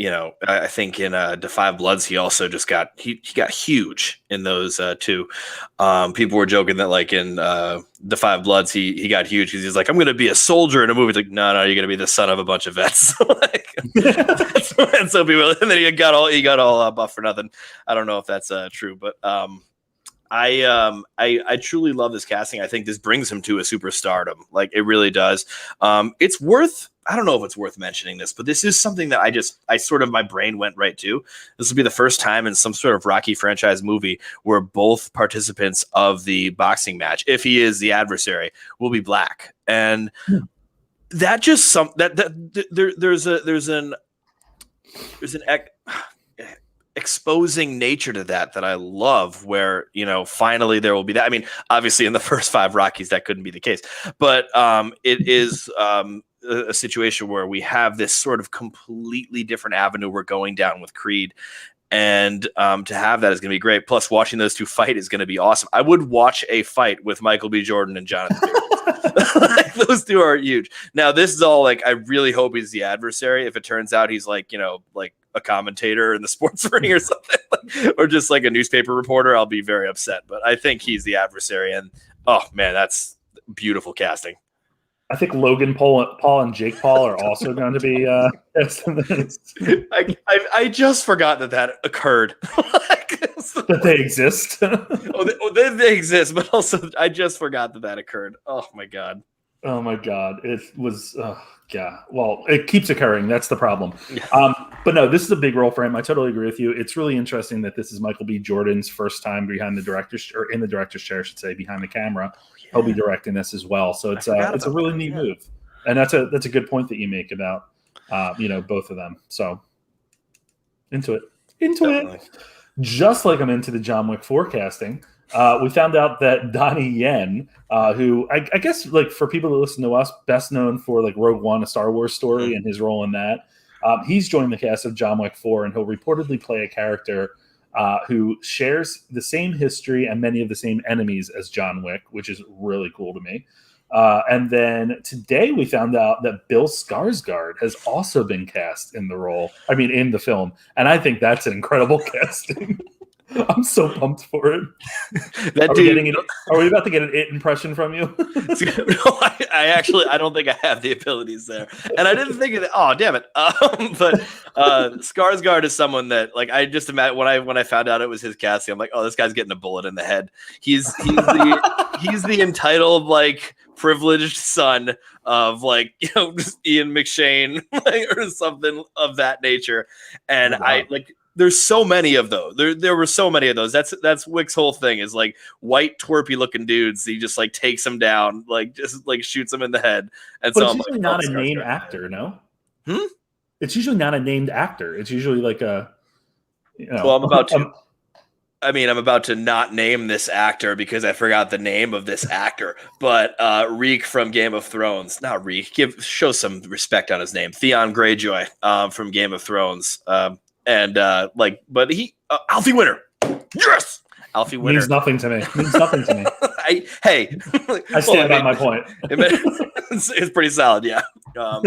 I think in Defy Bloods he also just got huge in those too. People were joking that like in Defy Bloods he got huge because he's like, I'm gonna be a soldier in a movie. It's like, no, you're gonna be the son of a bunch of vets. And so people, and then he got all buff for nothing. I don't know if that's true, but I truly love this casting. I think this brings him to a superstardom. Like it really does. I don't know if it's worth mentioning this, but this is something that I sort of, my brain went right to. This will be the first time in some sort of Rocky franchise movie where both participants of the boxing match, if he is the adversary, will be black. And that just there's an exposing nature to that I love, where finally there will be that. I mean, obviously in the first 5 Rockies that couldn't be the case, but it is a situation where we have this sort of completely different avenue we're going down with Creed, and to have that is going to be great. Plus, watching those two fight is going to be awesome. I would watch a fight with Michael B. Jordan and Jonathan Majors. Like, those two are huge. Now, this is all like, I really hope he's the adversary. If it turns out he's like, like a commentator in the sports ring or something, or just like a newspaper reporter, I'll be very upset. But I think he's the adversary, and oh man, that's beautiful casting. I think Logan Paul and Jake Paul are also going to be. I just forgot that occurred. That they exist. They exist, but also I just forgot that occurred. Oh my god. It was. Yeah. Well, it keeps occurring. That's the problem. But no, this is a big role for him. I totally agree with you. It's really interesting that this is Michael B. Jordan's first time behind the director's, or in the director's chair, I should say, behind the camera. He'll be directing this as well. So it's a really neat move, and that's a good point that you make about both of them. So into it. Just like I'm into the John Wick forecasting. We found out that Donnie Yen, who I guess, like, for people that listen to us, best known for like Rogue One, a Star Wars story, and his role in that, he's joined the cast of John Wick 4, and he'll reportedly play a character who shares the same history and many of the same enemies as John Wick, which is really cool to me. And then today we found out that Bill Skarsgard has also been cast in the role. I mean, in the film, and I think that's an incredible casting. I'm so pumped for it. Are we about to get an It impression from you? No, I don't think I have the abilities there, and I didn't think of it. Oh, damn it! But Skarsgård is someone that, like, I just imagine when I found out it was his casting, I'm like, oh, this guy's getting a bullet in the head. He's the entitled, like, privileged son of, like, just Ian McShane, or something of that nature, and wow. There's so many of those. There were so many of those. That's Wick's whole thing, is like white twerpy looking dudes. He just like takes them down, like just like shoots them in the head. And but it's usually not a named actor, no? It's usually not a named actor. It's usually like a. Well, I'm about to not name this actor because I forgot the name of this actor. But Reek from Game of Thrones, not Reek. Show some respect on his name. Theon Greyjoy from Game of Thrones. But he Alfie Winter, yes, Alfie Winter means nothing to me. I stand by my point. It's pretty solid, yeah. My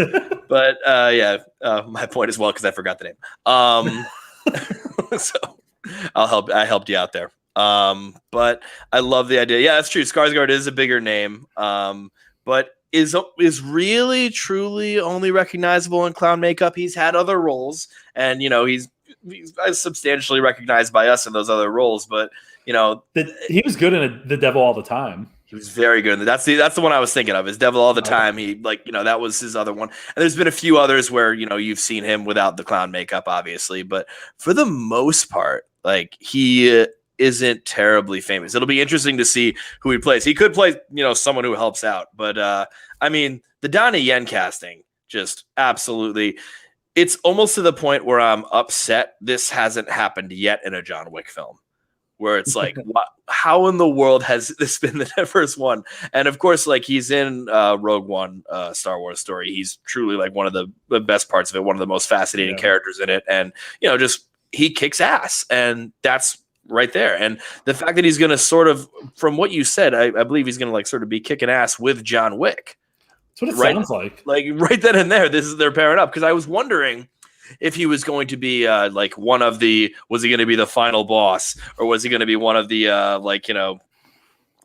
point as well, because I forgot the name. So I helped you out there. But I love the idea. Yeah, that's true. Skarsgård is a bigger name, but is really truly only recognizable in clown makeup. He's had other roles, and he's substantially recognized by us in those other roles. But he was good in The Devil All the Time. He was very good. That's the one I was thinking of. Is Devil All the Time. He that was his other one. And there's been a few others where you've seen him without the clown makeup, obviously. But for the most part, like, he isn't terribly famous. It'll be interesting to see who he plays. He could play, someone who helps out. But the Donnie Yen casting, just absolutely. It's almost to the point where I'm upset this hasn't happened yet in a John Wick film, where it's like, how in the world has this been the first one? And of course, like, he's in Rogue One, Star Wars story. He's truly like one of the best parts of it, one of the most fascinating characters in it. And, just he kicks ass, and that's right there. And the fact that he's going to sort of, from what you said, I believe he's going to like sort of be kicking ass with John Wick. That's what it sounds like. Like right then and there, they're pairing up. Because I was wondering, if he was going to be like was he going to be the final boss, or was he going to be one of the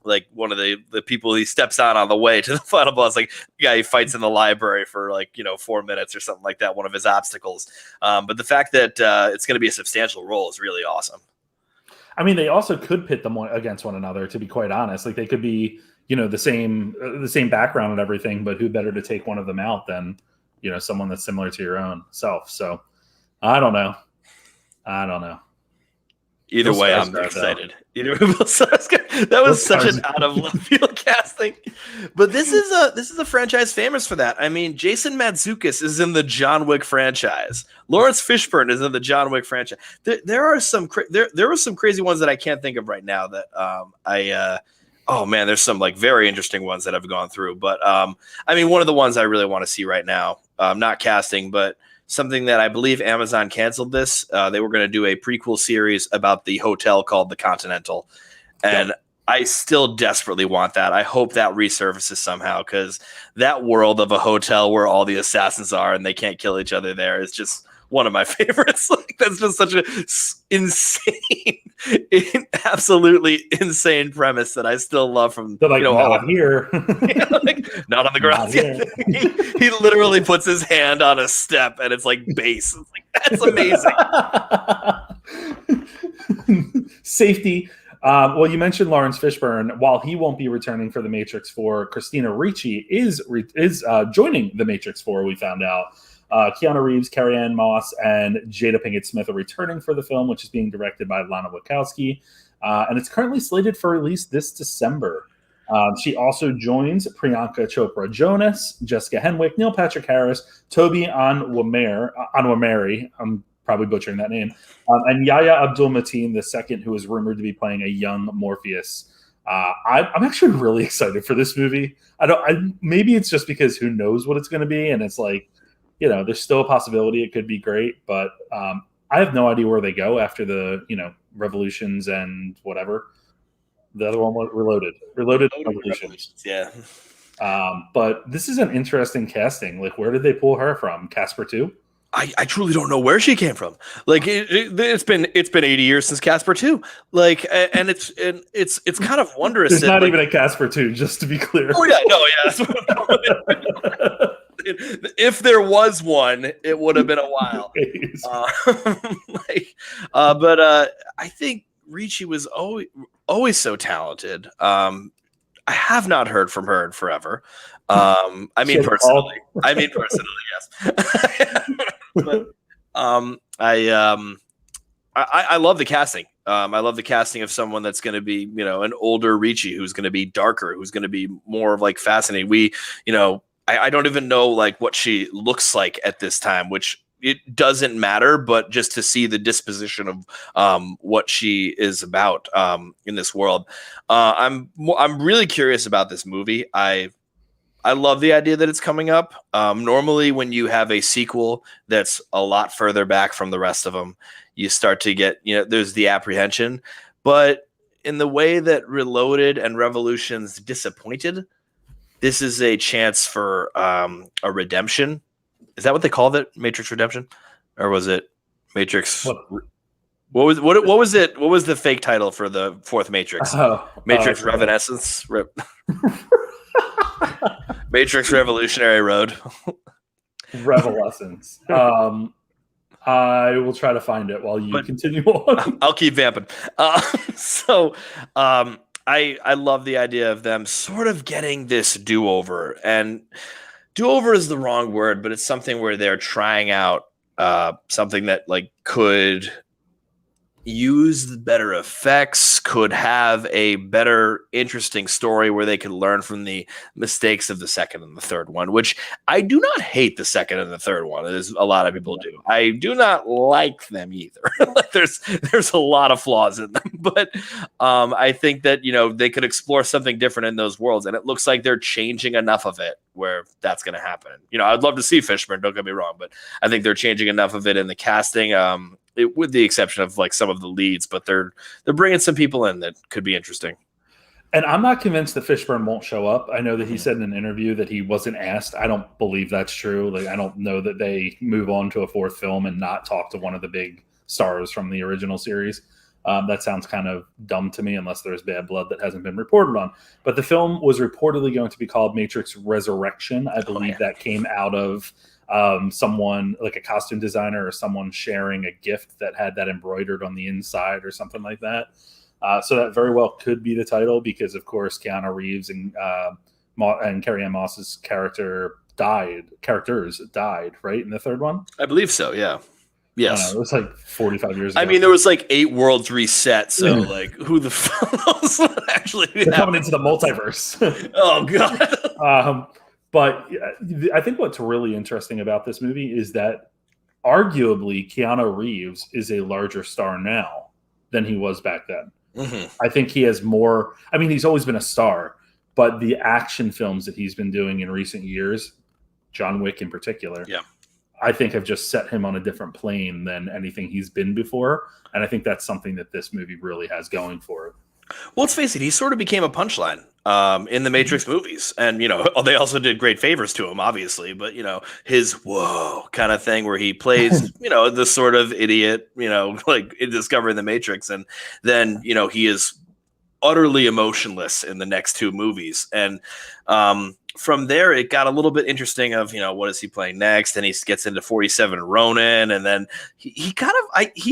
like one of the people he steps on the way to the final boss, like the guy he fights in the library for 4 minutes or something like that, one of his obstacles. But the fact that it's going to be a substantial role is really awesome. I mean, they also could pit them against one another, to be quite honest. Like, they could be, the same background and everything, but who better to take one of them out than, someone that's similar to your own self. So I don't know. Either way, I'm excited. Either way, that was such an out of left field casting. But this is a franchise famous for that. I mean, Jason Mantzoukas is in the John Wick franchise. Lawrence Fishburne is in the John Wick franchise. There are some crazy ones that I can't think of right now that oh man, there's some very interesting ones that I've gone through. But I mean, one of the ones I really want to see right now, not casting, but something that I believe Amazon canceled this. They were going to do a prequel series about the hotel called the Continental. And I still desperately want that. I hope that resurfaces somehow, because that world of a hotel where all the assassins are and they can't kill each other there is just one of my favorites. That's just such an insane, absolutely insane premise that I still love from not here. Not on the ground. He literally puts his hand on a step and it's like bass. It's like, that's amazing. Safety. Well, you mentioned Lawrence Fishburne. While he won't be returning for The Matrix 4, Christina Ricci is joining The Matrix 4, we found out. Keanu Reeves, Carrie-Anne Moss, and Jada Pinkett Smith are returning for the film, which is being directed by Lana Wachowski. And it's currently slated for release this December. She also joins Priyanka Chopra Jonas, Jessica Henwick, Neil Patrick Harris, Toby Onwumere, I'm probably butchering that name, and Yahya Abdul-Mateen II, who is rumored to be playing a young Morpheus. I'm actually really excited for this movie. Maybe it's just because who knows what it's going to be, and it's there's still a possibility it could be great, but I have no idea where they go after the Revolutions and whatever. The other one was Reloaded Revolutions. Yeah. But this is an interesting casting. Where did they pull her from? Casper 2? I truly don't know where she came from. It's been 80 years since Casper 2. And it's kind of wondrous. There's not even a Casper 2, just to be clear. Oh yeah, no, yeah. If there was one, it would have been a while. But I think Ricci was always so talented. I have not heard from her in forever. I mean personally, yes. But I love the casting. I love the casting of someone that's going to be, an older Ricci, who's going to be darker, who's going to be more of fascinating. I don't even know what she looks like at this time, which it doesn't matter, but just to see the disposition of what she is about in this world, I'm really curious about this movie. I love the idea that it's coming up. Normally, when you have a sequel that's a lot further back from the rest of them, you start to get there's the apprehension. But in the way that Reloaded and Revolutions disappointed, this is a chance for a redemption. Is that what they called it? Matrix Redemption? Or was it Matrix? What was it? What was the fake title for the fourth Matrix? Matrix Revenescence? Matrix Revolutionary Road. Revelescence. I will try to find it while you continue on. I'll keep vamping. I love the idea of them sort of getting this do-over. And do-over is the wrong word, but it's something where they're trying out something that could use better effects, could have a better, interesting story where they could learn from the mistakes of the second and the third one, which I do not hate the second and the third one, as a lot of people do. I do not like them either. There's a lot of flaws in them, but I think that, they could explore something different in those worlds, and it looks like they're changing enough of it where that's going to happen. I'd love to see Fishburne, don't get me wrong, but I think they're changing enough of it in the casting, with the exception of some of the leads, but they're bringing some people in that could be interesting. And I'm not convinced that Fishburne won't show up. I know that he said in an interview that he wasn't asked. I don't believe that's true. Like, I don't know that they move on to a fourth film and not talk to one of the big stars from the original series. That sounds kind of dumb to me, unless there's bad blood that hasn't been reported on. But the film was reportedly going to be called Matrix Resurrection. I believe that came out of someone, like a costume designer or someone, sharing a gift that had that embroidered on the inside or something like that. So that very well could be the title, because, of course, Keanu Reeves and Carrie-Anne Moss's characters died, right, in the third one? I believe so, yeah. Yes. It was like 45 years ago. I mean, there was like 8 worlds reset, so like, who the fuck knows what actually They're coming into the multiverse. Oh, God. But I think what's really interesting about this movie is that arguably Keanu Reeves is a larger star now than he was back then. Mm-hmm. I think he has more. I mean, he's always been a star, but the action films that he's been doing in recent years, John Wick in particular, I think have just set him on a different plane than anything he's been before. And I think that's something that this movie really has going for it. Well, let's face it, he sort of became a punchline in the Matrix movies. And, they also did great favors to him, obviously. But, his whoa kind of thing where he plays, the sort of idiot, like in discovering the Matrix. And then, he is utterly emotionless in the next 2 movies. And from there, it got a little bit interesting of, what is he playing next? And he gets into 47 Ronin, and then he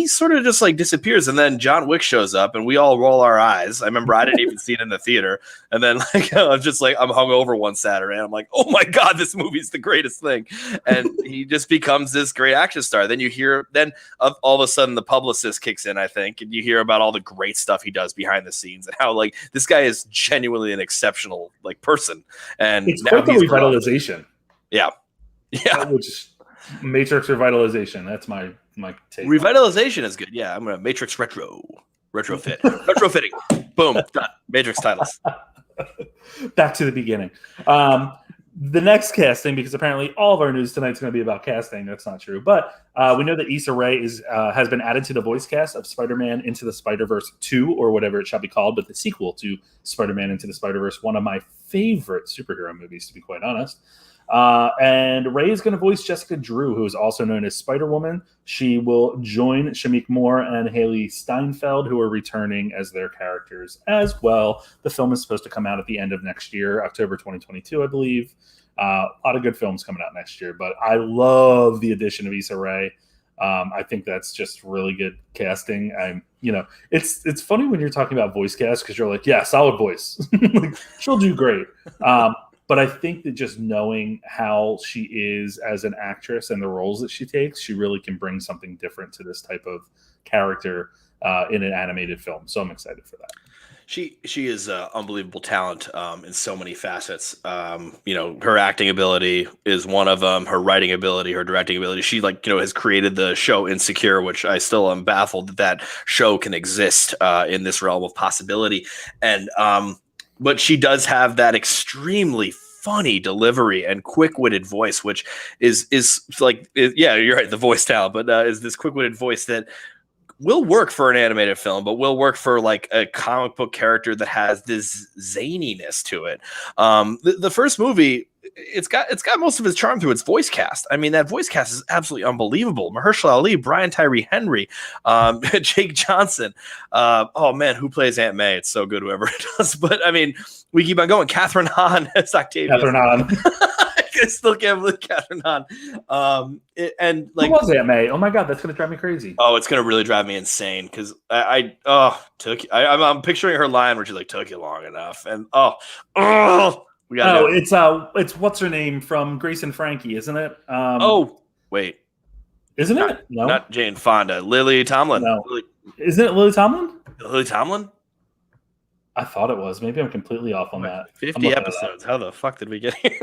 sort of just like disappears. And then John Wick shows up, and we all roll our eyes. I remember I didn't even see it in the theater. And then I'm just like, I'm hungover one Saturday, and I'm like, oh my God, this movie's the greatest thing. And he just becomes this great action star. Then you hear, all of a sudden the publicist kicks in, I think, and you hear about all the great stuff he does behind the scenes and how like this guy is genuinely an exceptional like person. And it's quite the revitalization. Yeah. Which Matrix revitalization. That's my take. Revitalization is good. Yeah, I'm gonna Matrix retrofitting. Boom, done. Matrix titles. Back to the beginning. The next casting, because apparently all of our news tonight is going to be about casting. That's not true, but we know that Issa Rae has been added to the voice cast of Spider-Man Into the Spider-Verse 2, or whatever it shall be called, but the sequel to Spider-Man Into the Spider-Verse, one of my favorite superhero movies, to be quite honest. And Rae is going to voice Jessica Drew, who is also known as Spider-Woman. She will join Shamik Moore and Haley Steinfeld, who are returning as their characters as well. The film is supposed to come out at the end of next year, October 2022, I believe. A lot of good films coming out next year, but I love the addition of Issa Rae. I think that's just really good casting. It's funny when you're talking about voice cast, because you're like, yeah, solid voice. Like, she'll do great. But I think that just knowing how she is as an actress and the roles that she takes, she really can bring something different to this type of character in an animated film. So I'm excited for that. She is unbelievable talent in so many facets. Her acting ability is one of them. Her writing ability, her directing ability. She has created the show Insecure, which I still am baffled that show can exist in this realm of possibility. And but she does have that extremely funny delivery and quick-witted voice, which is you're right, the voice talent, but is this quick-witted voice that will work for an animated film, but will work for like a comic book character that has this zaniness to it. The first movie, it's got most of its charm through its voice cast. I mean, that voice cast is absolutely unbelievable. Mahershala Ali, Brian Tyree Henry, Jake Johnson. Oh man, who plays Aunt May? It's so good, whoever it does. But I mean, we keep on going. Catherine Hahn as Octavia. Catherine Hahn. I still can't believe Catherine Hahn. Who was Aunt May? Oh my God, that's gonna drive me crazy. Oh, it's gonna really drive me insane because I'm picturing her line where she's like, "Took you long enough," and we got. It's what's her name from Grace and Frankie, isn't it? Wait, isn't it? No, not Jane Fonda. Lily Tomlin. No, isn't it Lily Tomlin? Lily Tomlin. I thought it was. Maybe I'm completely off on that. 50 episodes. How the fuck did we get here?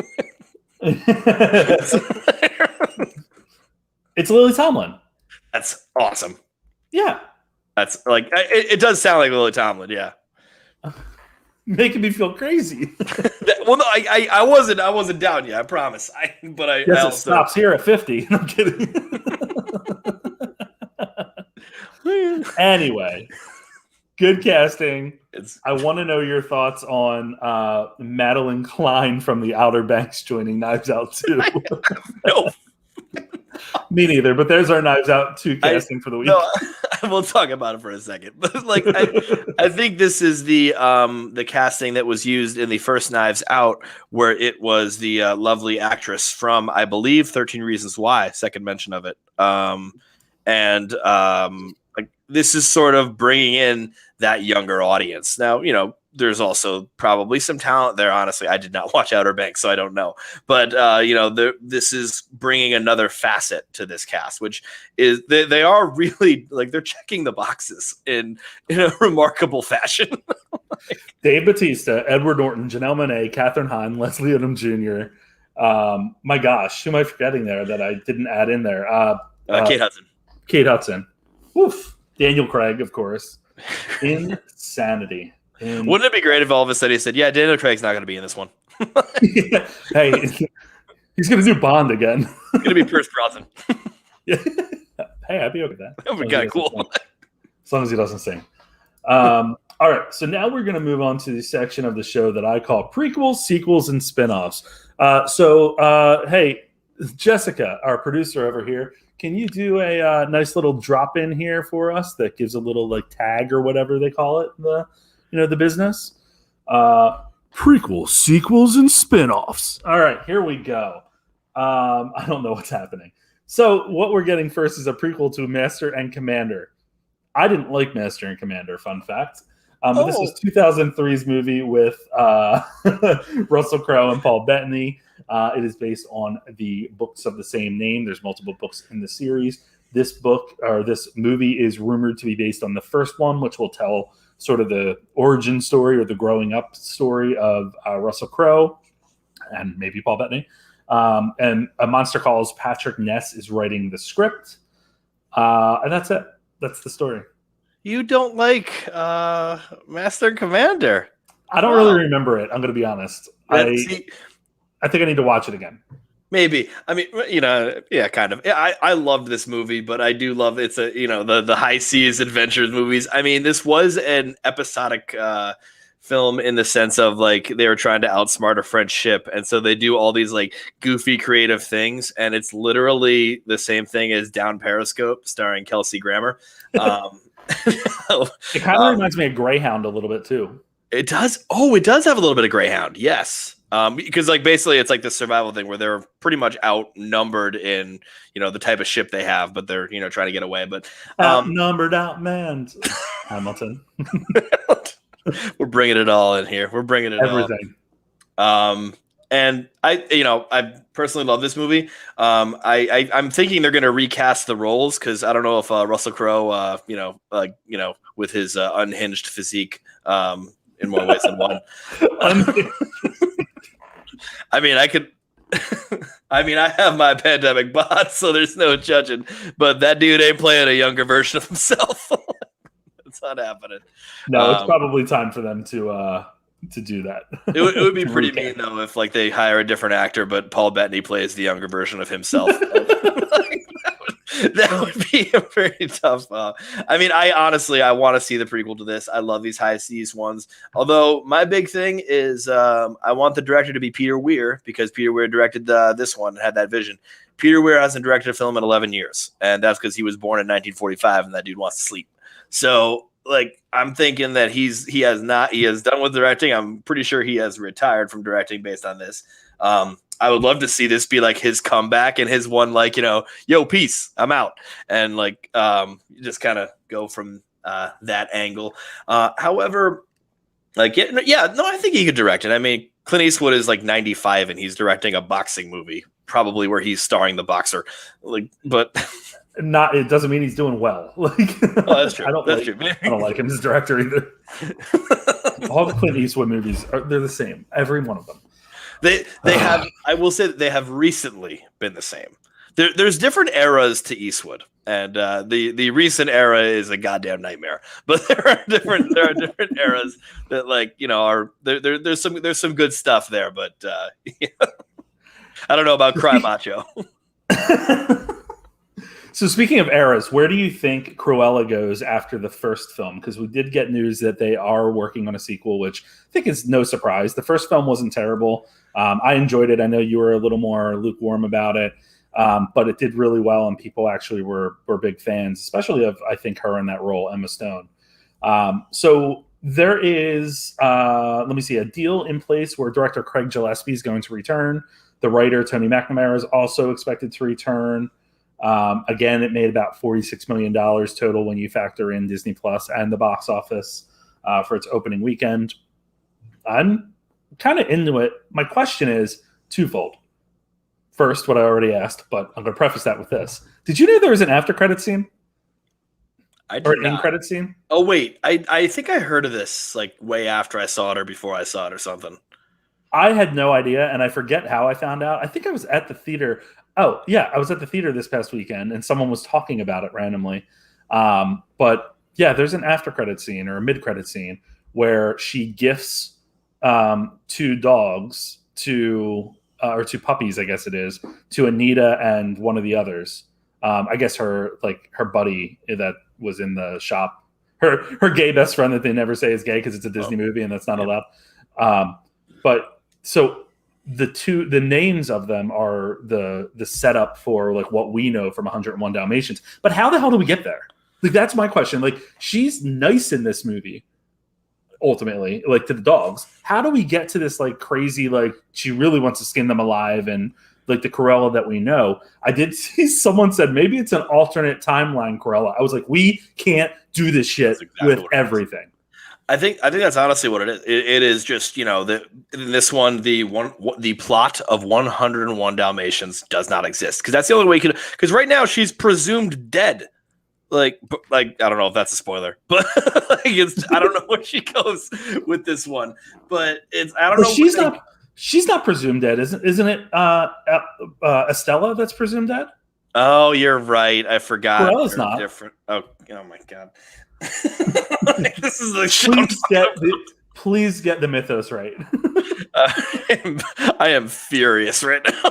It's Lily Tomlin. That's awesome. Yeah. That's like it does sound like Lily Tomlin, yeah. Making me feel crazy. Well, no, I wasn't down yet, I promise. It stops here at 50. I'm kidding. Anyway. Good casting. It's I want to know your thoughts on Madeline Klein from The Outer Banks joining Knives Out 2. no. Me neither, but there's our Knives Out 2 casting for the week. No, we'll talk about it for a second. But like, I think this is the casting that was used in the first Knives Out, where it was the lovely actress from, I believe, 13 Reasons Why, second mention of it. Like this is sort of bringing in that younger audience. Now, you know, there's also probably some talent there. Honestly, I did not watch Outer Banks, so I don't know. But you know, this is bringing another facet to this cast, which is they are really like they're checking the boxes in a remarkable fashion. Dave Bautista, Edward Norton, Janelle Monáe, Katherine Hahn, Leslie Odom Jr. My gosh, who am I forgetting there that I didn't add in there? Kate Hudson. Kate Hudson. Oof. Daniel Craig, of course. Insanity. Wouldn't it be great if all of a sudden he said, "Yeah, Daniel Craig's not going to be in this one." Yeah. Hey, he's going to do Bond again. It's going to be Pierce Brosnan. Yeah. Hey, I'd be okay with that. That would be kind of cool. As long as he doesn't sing. All right, so now we're going to move on to the section of the show that I call prequels, sequels, and spinoffs. Hey, Jessica, our producer over here, can you do a nice little drop in here for us that gives a little like tag or whatever they call it, the business? Prequels, sequels, and spinoffs. All right, here we go. I don't know what's happening. So what we're getting first is a prequel to Master and Commander. I didn't like Master and Commander, fun fact. But this was 2003's movie with Russell Crowe and Paul Bettany. It is based on the books of the same name. There's multiple books in the series. This movie is rumored to be based on the first one, which will tell sort of the origin story or the growing up story of Russell Crowe and maybe Paul Bettany. And A Monster Calls Patrick Ness is writing the script. And that's it. That's the story. You don't like Master and Commander? I don't really remember it. I'm going to be honest. I think I need to watch it again. Maybe. I mean, yeah, kind of. I loved this movie, but I do love it's the high seas adventures movies. I mean, this was an episodic film in the sense of like they were trying to outsmart a French ship, and so they do all these like goofy creative things, and it's literally the same thing as Down Periscope starring Kelsey Grammer. It kind of reminds me of Greyhound a little bit too. It does. Oh, it does have a little bit of Greyhound. Yes. Because like basically it's like this survival thing where they're pretty much outnumbered in, the type of ship they have, but they're, trying to get away. But outnumbered, outmanned. Hamilton. We're bringing it all in here. We're bringing it everything. And I personally love this movie. I'm thinking they're going to recast the roles because I don't know if Russell Crowe, with his unhinged physique, in more ways than one. I mean, I have my pandemic bod, so there's no judging. But that dude ain't playing a younger version of himself. It's not happening. No, it's probably time for them to do that. It would be pretty mean though if like they hire a different actor, but Paul Bettany plays the younger version of himself. That would be a very tough. I want to see the prequel to this. I love these high seas ones. Although my big thing is I want the director to be Peter Weir because Peter Weir directed this one and had that vision. Peter Weir hasn't directed a film in 11 years, and that's because he was born in 1945 and that dude wants to sleep. So like I'm thinking that he has done with directing. I'm pretty sure he has retired from directing based on this. I would love to see this be like his comeback and his one, like, yo, peace, I'm out. And like, just kind of go from that angle. However, I think he could direct it. I mean, Clint Eastwood is like 95 and he's directing a boxing movie, probably where he's starring the boxer. Like, but it doesn't mean he's doing well. Like, that's true. I don't like him as director either. All the Clint Eastwood movies they're the same. Every one of them. They have. I will say that they have recently been the same. There's different eras to Eastwood, and the recent era is a goddamn nightmare. But there are different eras that are there's some good stuff there. But I don't know about Cry Macho. So speaking of eras, where do you think Cruella goes after the first film? Because we did get news that they are working on a sequel, which I think is no surprise. The first film wasn't terrible. I enjoyed it. I know you were a little more lukewarm about it, but it did really well, and people actually were big fans, especially of, I think, her in that role, Emma Stone. So there is, let me see, a deal in place where director Craig Gillespie is going to return. The writer Tony McNamara is also expected to return. Again, it made about $46 million total when you factor in Disney Plus and the box office for its opening weekend. I'm kind of into it. My question is twofold. First, what I already asked, but I'm going to preface that with this. Did you know there was an after credit scene? Or an in credit scene? Oh, wait. I think I heard of this like way after I saw it or before I saw it or something. I had no idea, and I forget how I found out. I think I was at the theater. Oh, yeah, I was at the theater this past weekend, and someone was talking about it randomly. But yeah, there's an after credit scene or a mid credit scene where she gifts two dogs or two puppies, I guess it is, to Anita and one of the others. I guess her buddy that was in the shop, her gay best friend that they never say is gay because it's a Disney movie and that's not allowed. But so the names of them are the setup for like what we know from 101 Dalmatians. But how the hell do we get there? Like, that's my question. Like, she's nice in this movie, ultimately, like, to the dogs. How do we get to this like crazy, like, she really wants to skin them alive and like the Cruella that we know? I did see someone said maybe it's an alternate timeline Cruella. I was like, we can't do this shit with everything. I think that's honestly what it is. It is just, in this one, the plot of 101 Dalmatians does not exist, because that's the only way you can. Because right now she's presumed dead. Like I don't know if that's a spoiler, but I don't know where she goes with this one. But I don't know. She's not presumed dead, isn't it? Estella that's presumed dead. Oh, you're right. I forgot. Cruella's not different. Oh my god. This is the please get the mythos right. I am furious right now.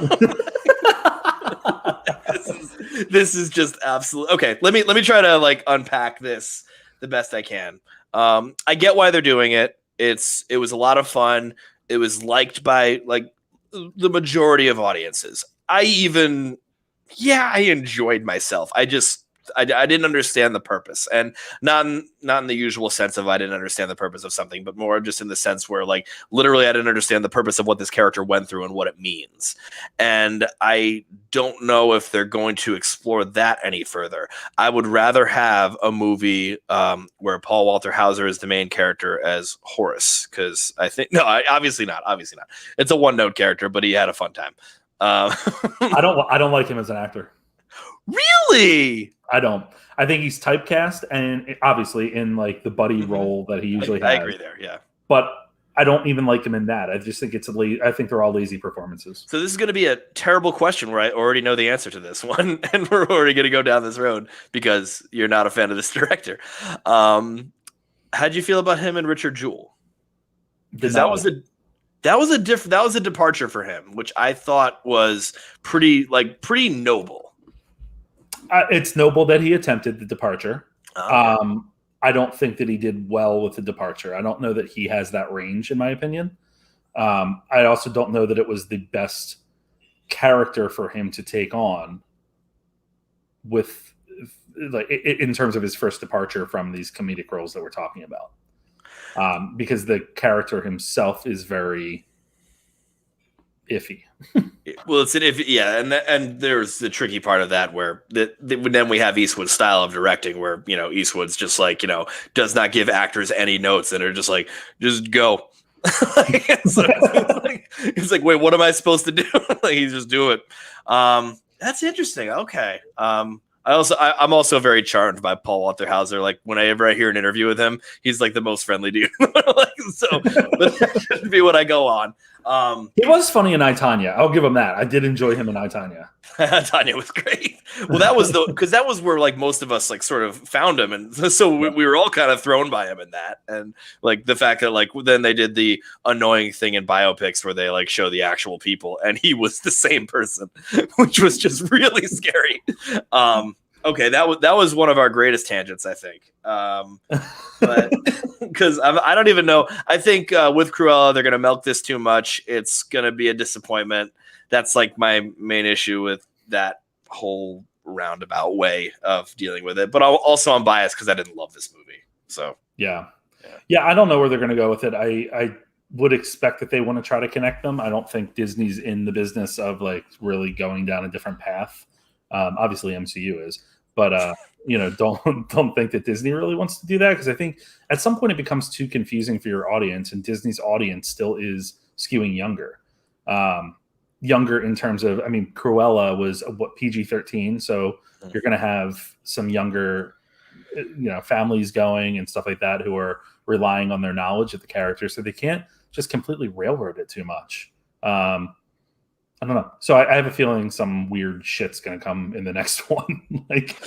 This is just absolute. Okay, let me try to like unpack this the best I can. I get why they're doing it. It was a lot of fun. It was liked by like the majority of audiences. I enjoyed myself. I didn't understand the purpose, and not in the usual sense of I didn't understand the purpose of something, but more just in the sense where like literally I didn't understand the purpose of what this character went through and what it means. And I don't know if they're going to explore that any further. I would rather have a movie where Paul Walter Hauser is the main character as Horace, because obviously not. It's a one-note character, but he had a fun time. I don't like him as an actor. Really? I don't. I think he's typecast, and obviously in like the buddy role that he usually has. I agree there, yeah. But I don't even like him in that. I just think I think they're all lazy performances. So this is going to be a terrible question where I already know the answer to this one, and we're already going to go down this road because you're not a fan of this director. How'd you feel about him and Richard Jewell? Because that was a departure for him, which I thought was pretty noble. It's noble that he attempted the departure. I don't think that he did well with the departure. I don't know that he has that range, in my opinion. I also don't know that it was the best character for him to take on with, like, in terms of his first departure from these comedic roles that we're talking about. Because the character himself is very iffy. Well, it's an iffy, yeah, and there's the tricky part of that where then we have Eastwood's style of directing, where Eastwood's just like does not give actors any notes and are just like just go. It's like, wait, what am I supposed to do? Like, he's just do it. That's interesting. Okay. I'm also very charmed by Paul Walter Hauser. Like, whenever I hear an interview with him, he's like the most friendly dude. So that should be what I go on. He was funny in I, Tonya. I'll give him that. I did enjoy him in I, Tonya. Tonya was great. Well, that was where like most of us like sort of found him, and so we were all kind of thrown by him in that, and like the fact that like then they did the annoying thing in biopics where they like show the actual people, and he was the same person, which was just really scary. Okay, that was one of our greatest tangents, I think. But because I don't even know. I think with Cruella, they're going to milk this too much. It's going to be a disappointment. That's like my main issue with that whole roundabout way of dealing with it. But I'm biased because I didn't love this movie. So yeah. I don't know where they're going to go with it. I would expect that they want to try to connect them. I don't think Disney's in the business of like really going down a different path. Obviously, MCU is, but don't think that Disney really wants to do that, because I think at some point it becomes too confusing for your audience, and Disney's audience still is skewing younger. Younger in terms of, I mean, Cruella was PG-13, so you're going to have some younger, families going and stuff like that who are relying on their knowledge of the character, so they can't just completely railroad it too much. I don't know. So I have a feeling some weird shit's going to come in the next one. like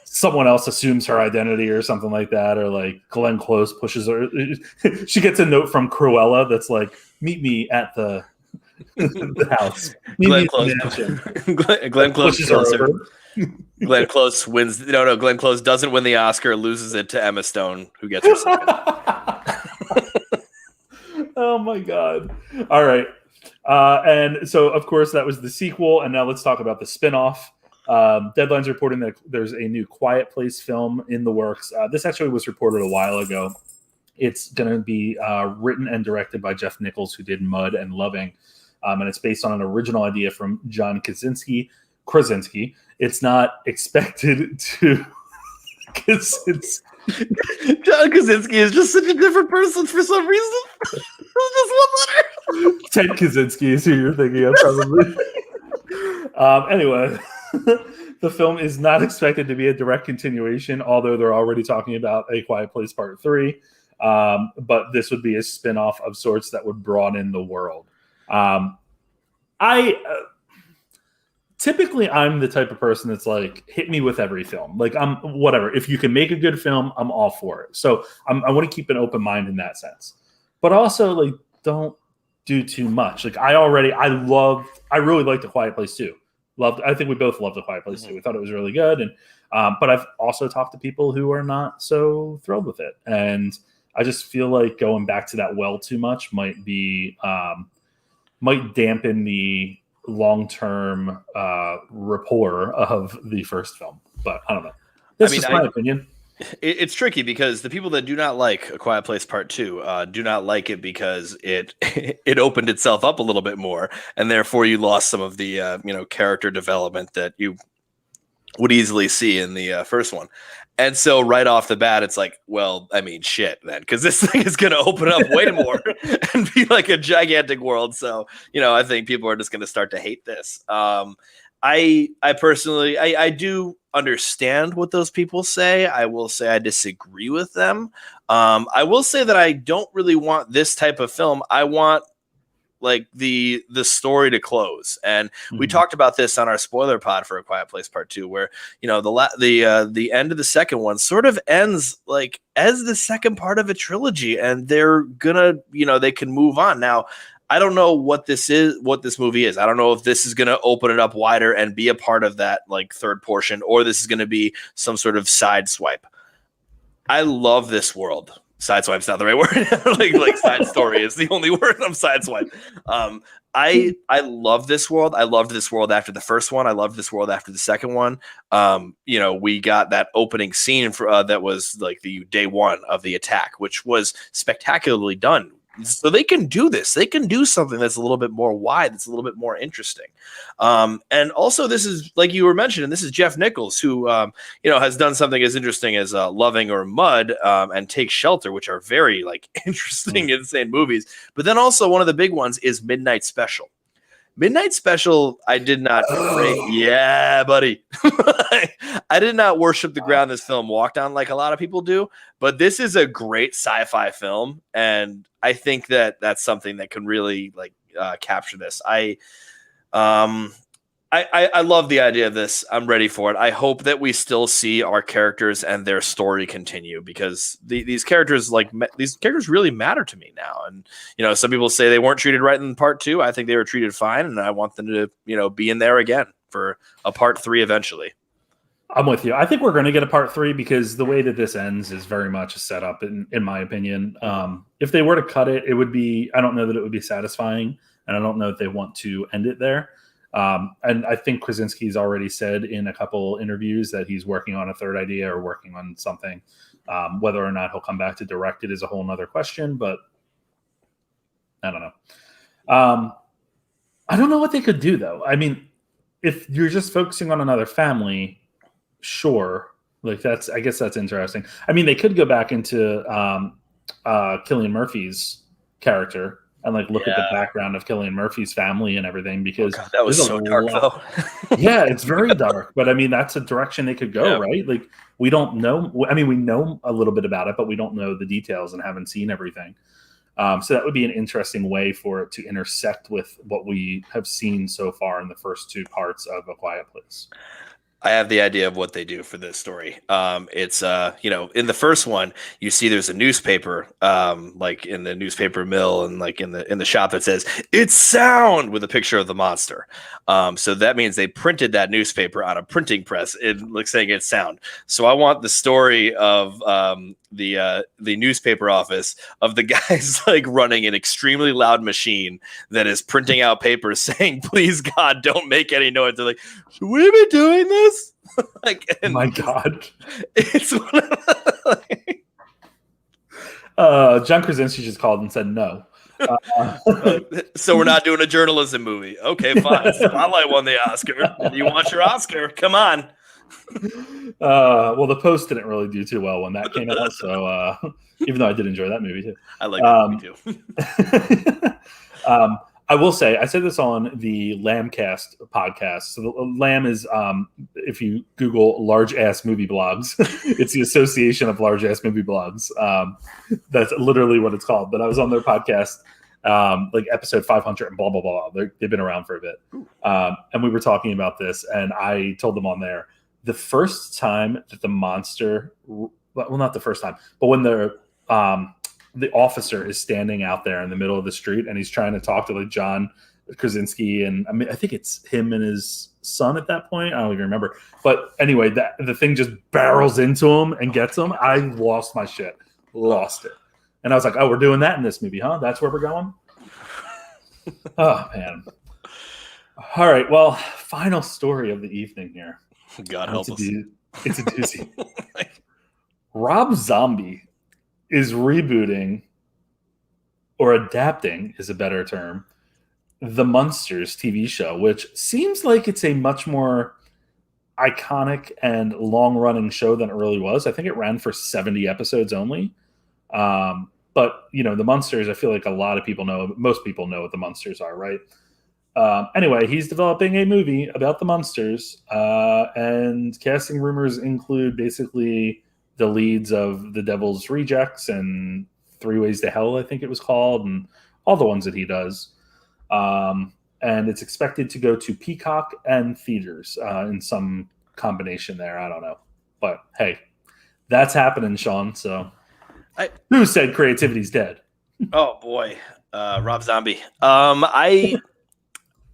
someone else assumes her identity or something like that, or like Glenn Close pushes her. She gets a note from Cruella that's like, "Meet me at the house." Glenn Close. Glenn Close pushes her over. Glenn Close wins. No. Glenn Close doesn't win the Oscar. Loses it to Emma Stone, who gets her second. Oh my god! All right. And so, of course, that was the sequel. And now let's talk about the spinoff. Deadline's reporting that there's a new Quiet Place film in the works. This actually was reported a while ago. It's going to be written and directed by Jeff Nichols, who did Mud and Loving. And it's based on an original idea from John Krasinski. It's not expected to... John Krasinski is just such a different person for some reason. Just one letter. Ted Kaczynski is who you're thinking of, probably. Anyway, the film is not expected to be a direct continuation, although they're already talking about A Quiet Place Part 3. But this would be a spin-off of sorts that would broaden the world. Typically, I'm the type of person that's like, hit me with every film. Like, I'm whatever. If you can make a good film, I'm all for it. So I want to keep an open mind in that sense. But also, like, don't do too much. Like, I really liked The Quiet Place too. I think we both loved The Quiet Place too. We thought it was really good. And but I've also talked to people who are not so thrilled with it. And I just feel like going back to that well too much might dampen the long-term rapport of the first film. But I don't know. This is my opinion. It's tricky because the people that do not like A Quiet Place Part 2 do not like it because it opened itself up a little bit more, and therefore you lost some of the character development that you would easily see in the first one. And so right off the bat, it's like, well, I mean, shit, then, because this thing is going to open up way more and be like a gigantic world. So, I think people are just going to start to hate this. I personally, I do understand what those people say. I will say I disagree with them. I will say that I don't really want this type of film. I want like the story to close. And we talked about this on our spoiler pod for A Quiet Place Part 2, where, the end of the second one sort of ends like as the second part of a trilogy, and they're gonna, they can move on. Now, I don't know what this movie is. I don't know if this is going to open it up wider and be a part of that like third portion, or this is going to be some sort of side swipe. I love this world. Sideswipe's not the right word. like side story is the only word. I'm sideswipe. I love this world. I loved this world after the first one. I loved this world after the second one. We got that opening scene for that was like the day one of the attack, which was spectacularly done. So they can do this. They can do something that's a little bit more wide, that's a little bit more interesting. And also, this is, like you were mentioning, this is Jeff Nichols, who has done something as interesting as Loving or Mud and Take Shelter, which are very like interesting, insane movies. But then also one of the big ones is Midnight Special. Midnight Special, I did not. Yeah, buddy. I did not worship the ground this film walked on like a lot of people do, but this is a great sci-fi film, and I think that that's something that can really like capture this. I love the idea of this. I'm ready for it. I hope that we still see our characters and their story continue, because these characters really matter to me now. And some people say they weren't treated right in part 2. I think they were treated fine, and I want them to be in there again for a part 3 eventually. I'm with you. I think we're going to get a part 3 because the way that this ends is very much a setup, in my opinion. If they were to cut it, it would be, I don't know that it would be satisfying, and I don't know if they want to end it there. And I think Krasinski's already said in a couple interviews that he's working on a third idea or working on something. Whether or not he'll come back to direct it is a whole nother question, but I don't know. I don't know what they could do, though. I mean, if you're just focusing on another family, sure. Like I guess that's interesting. I mean, they could go back into Cillian Murphy's character and like look at the background of Cillian Murphy's family and everything, because that was so dark though. Yeah, it's very dark, but I mean, that's a direction they could go, right? Like we don't know. I mean, we know a little bit about it, but we don't know the details and haven't seen everything. So that would be an interesting way for it to intersect with what we have seen so far in the first 2 parts of A Quiet Place. I have the idea of what they do for this story. It's in the first one, you see there's a newspaper, like in the newspaper mill and like in the shop that says "It's sound" with a picture of the monster. So that means they printed that newspaper on a printing press, saying it's sound. So I want the story of the newspaper office of the guys like running an extremely loud machine that is printing out papers saying, "Please God, don't make any noise." They're like, "Should we be doing this?" My God, it's one of John Krasinski just called and said no. So we're not doing a journalism movie. Okay, fine. Spotlight won the Oscar. You want your Oscar? Come on. Well, The Post didn't really do too well when that came out, so even though I did enjoy that movie too. I like that movie too. I will say, I said this on the Lambcast podcast. So the Lamb is, if you Google large ass movie blogs, it's the Association of Large Ass Movie Blogs. That's literally what it's called. But I was on their podcast, like episode 500 and blah, blah, blah. They've been around for a bit. And we were talking about this, and I told them on there, the first time that the monster, well, not the first time, but when the officer is standing out there in the middle of the street and he's trying to talk to like John Krasinski, and I mean, I think it's him and his son at that point. I don't even remember. But anyway, the thing just barrels into him and gets him. I lost my shit. Lost it. And I was like, oh, we're doing that in this movie, huh? That's where we're going? Oh, man. All right. Well, final story of the evening here. God help us. It's a doozy. Rob Zombie is rebooting, or adapting is a better term, the Munsters TV show, which seems like it's a much more iconic and long-running show than it really was. I think it ran for 70 episodes only. But, the Munsters, I feel like a lot of people know, most people know what the Munsters are, right? Anyway, he's developing a movie about the Munsters, and casting rumors include basically the leads of The Devil's Rejects and 3 Ways to Hell, I think it was called, and all the ones that he does. And it's expected to go to Peacock and theaters in some combination there. I don't know. But, hey, that's happening, Sean. So who said creativity's dead? Oh, boy. Rob Zombie. I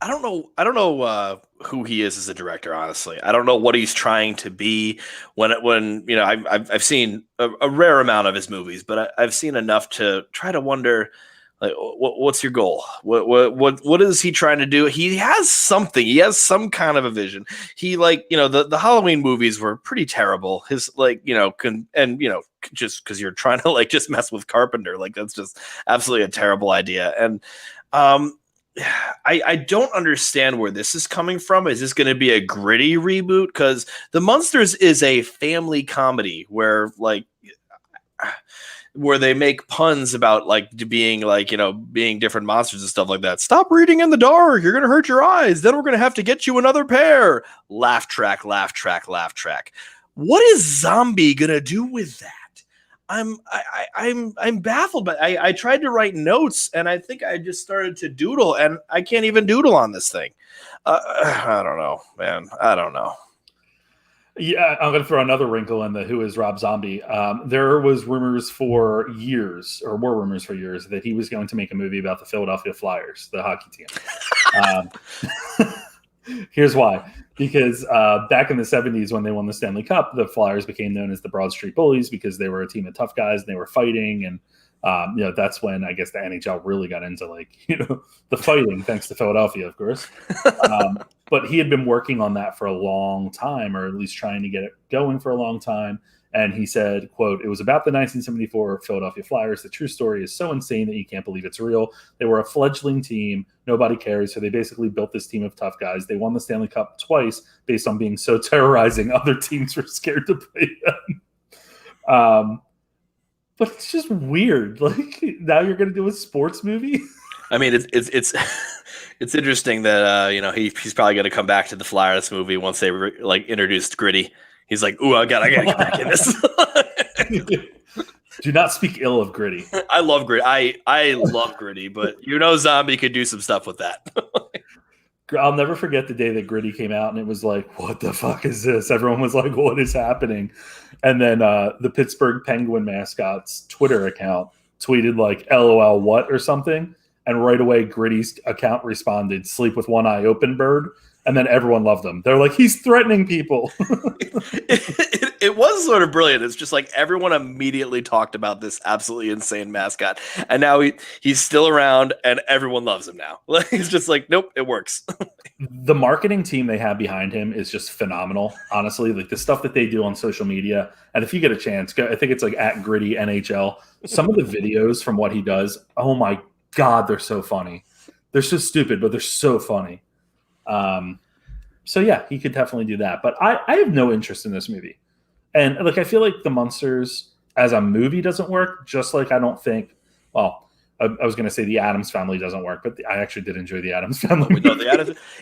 don't know who he is as a director. Honestly, I don't know what he's trying to be. I've seen a rare amount of his movies, but I've seen enough to try to wonder, like, what's your goal? What is he trying to do? He has something. He has some kind of a vision. He the Halloween movies were pretty terrible. His just because you're trying to just mess with Carpenter, that's just absolutely a terrible idea. And I don't understand where this is coming from. Is this going to be a gritty reboot? Because The Munsters is a family comedy where they make puns about being different monsters and stuff like that. Stop reading in the dark. You're going to hurt your eyes. Then we're going to have to get you another pair. Laugh track, laugh track, laugh track. What is Zombie going to do with that? I'm baffled, but I tried to write notes and I think I just started to doodle and I can't even doodle on this thing. I don't know, man. I don't know. Yeah, I'm going to throw another wrinkle in the who is Rob Zombie. There was rumors for years, that he was going to make a movie about the Philadelphia Flyers, the hockey team. Here's why. because back in the 70s when they won the Stanley Cup, the Flyers became known as the Broad Street Bullies because they were a team of tough guys and they were fighting. And, that's when I guess the NHL really got into the fighting, thanks to Philadelphia, of course. But he had been working on that for a long time, or at least trying to get it going for a long time. And he said, quote, "It was about the 1974 Philadelphia Flyers. The true story is so insane that you can't believe it's real. They were a fledgling team. Nobody cares. So they basically built this team of tough guys. They won the Stanley Cup twice based on being so terrorizing. Other teams were scared to play them." But it's just weird. Like, now you're going to do a sports movie? I mean, it's it's interesting that he's probably going to come back to the Flyers movie once they introduced Gritty. He's like, "Ooh, I gotta get back in this." Do not speak ill of Gritty. I love Gritty. I love Gritty, but Zombie could do some stuff with that. I'll never forget the day that Gritty came out, and it was like, "What the fuck is this?" Everyone was like, "What is happening?" And then the Pittsburgh Penguin mascot's Twitter account tweeted like, "LOL, what?" or something, and right away Gritty's account responded, "Sleep with one eye open, bird." And then everyone loved him. They're like, "He's threatening people." It was sort of brilliant. It's just like everyone immediately talked about this absolutely insane mascot. And now he's still around and everyone loves him now. He's just like, nope, it works. The marketing team they have behind him is just phenomenal, honestly. Like the stuff that they do on social media. And if you get a chance, I think it's like at Gritty NHL. Some of the videos from what he does, oh my God, they're so funny. They're so stupid, but they're so funny. So yeah, he could definitely do that. But I have no interest in this movie. And I feel like The Munsters as a movie doesn't work, just like I don't think, I was going to say The Addams Family doesn't work, but I actually did enjoy The Addams Family. No,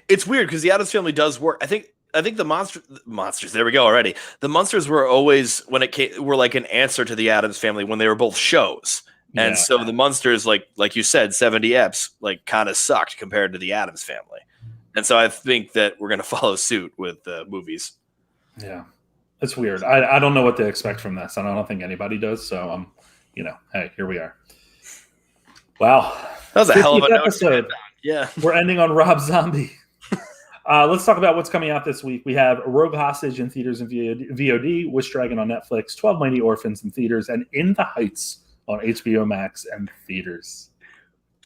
it's weird because The Addams Family does work. I think the Monsters, there we go already. The Munsters were always, when it came, were like an answer to The Addams Family when they were both shows. And so the Munsters, like you said, 70 eps, kind of sucked compared to The Addams Family. And so I think that we're going to follow suit with the movies. Yeah. It's weird. I don't know what to expect from this, and I don't think anybody does. So hey, here we are. Wow, that was a hell of an episode. Yeah, we're ending on Rob Zombie. Let's talk about what's coming out this week. We have Rogue Hostage in theaters and VOD, Wish Dragon on Netflix, 12 Mighty Orphans in theaters, and In the Heights on HBO Max and theaters.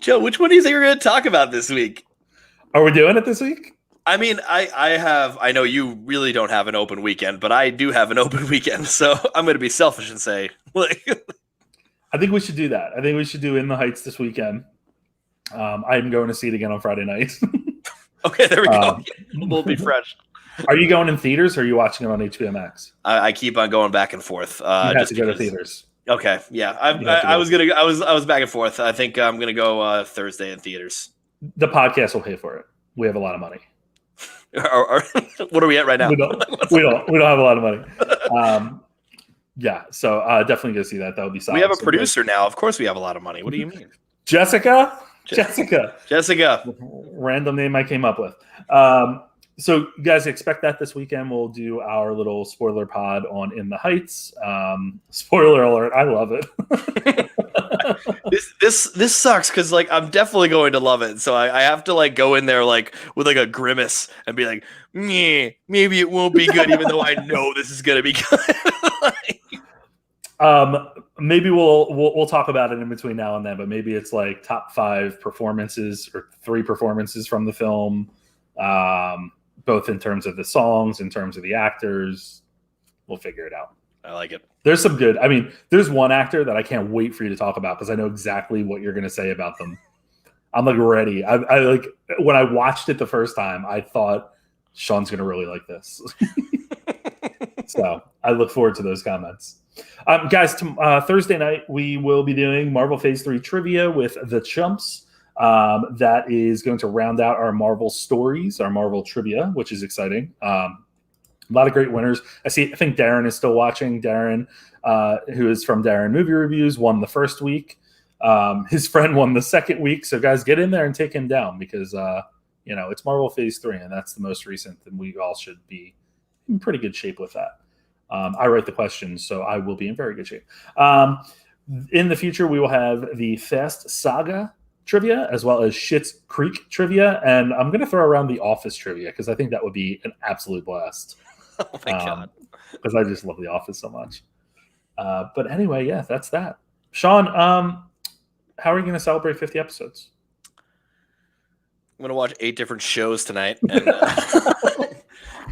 Joe, which one do you think we're going to talk about this week? Are we doing it this week? I mean, I know you really don't have an open weekend, but I do have an open weekend, so I'm going to be selfish and say, I think we should do that. I think we should do In the Heights this weekend. I'm going to see it again on Friday night. Okay, there we go. We'll be fresh. Are you going in theaters or are you watching it on HBO Max? I keep on going back and forth. You have to go to theaters. Okay, yeah. I was back and forth. I think I'm gonna go Thursday in theaters. The podcast will pay for it. We have a lot of money. What are we at right now? We don't have a lot of money. Yeah, so definitely go see that. That would be solid. We have a producer now. Of course we have a lot of money. What do you mean? Jessica. Random name I came up with. So you guys expect that this weekend. We'll do our little spoiler pod on In the Heights. Spoiler alert, I love it. This sucks because I'm definitely going to love it. So I have to go in there with a grimace and be like, maybe it won't be good, even though I know this is gonna be good. Maybe we'll talk about it in between now and then, but maybe it's top 5 performances or 3 performances from the film, both in terms of the songs, in terms of the actors. We'll figure it out. I like it. There's some good. I mean, there's one actor that I can't wait for you to talk about because I know exactly what you're going to say about them. I'm ready. I when I watched it the first time, I thought Sean's going to really like this. So I look forward to those comments. Guys, Thursday night, we will be doing Marvel Phase 3 trivia with the Chumps. That is going to round out our Marvel stories, our Marvel trivia, which is exciting. A lot of great winners. I think Darren is still watching. Darren, who is from Darren Movie Reviews, won the first week. His friend won the second week. So guys, get in there and take him down because, it's Marvel Phase 3 and that's the most recent and we all should be in pretty good shape with that. I write the questions, so I will be in very good shape. In the future, we will have the Fast Saga trivia as well as Schitt's Creek trivia, and I'm going to throw around The Office trivia because I think that would be an absolute blast. Oh my god! Because I just love The Office so much. But anyway, yeah, that's that. Sean, how are you going to celebrate 50 episodes? I'm gonna watch 8 different shows tonight. And,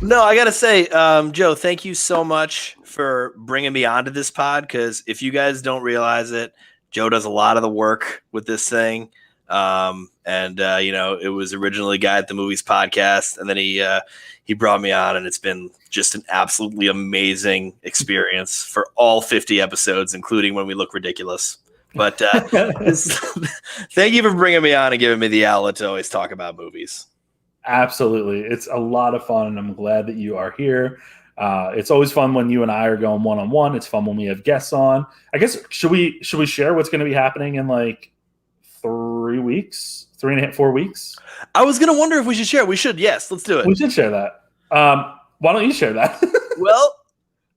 no, I gotta say, Joe, thank you so much for bringing me onto this pod. Because if you guys don't realize it, Joe does a lot of the work with this thing. It was originally Guy at the Movies podcast, and then he brought me on, and it's been just an absolutely amazing experience for all 50 episodes, including when we look ridiculous. But thank you for bringing me on and giving me the outlet to always talk about movies. Absolutely. It's a lot of fun, and I'm glad that you are here. It's always fun when you and I are going one-on-one. It's fun when we have guests on. I guess, should we share what's going to be happening in like 3 weeks, 3.5, 4 weeks? I was going to wonder if we should share. We should. Yes, let's do it. We should share that. Why don't you share that? Well,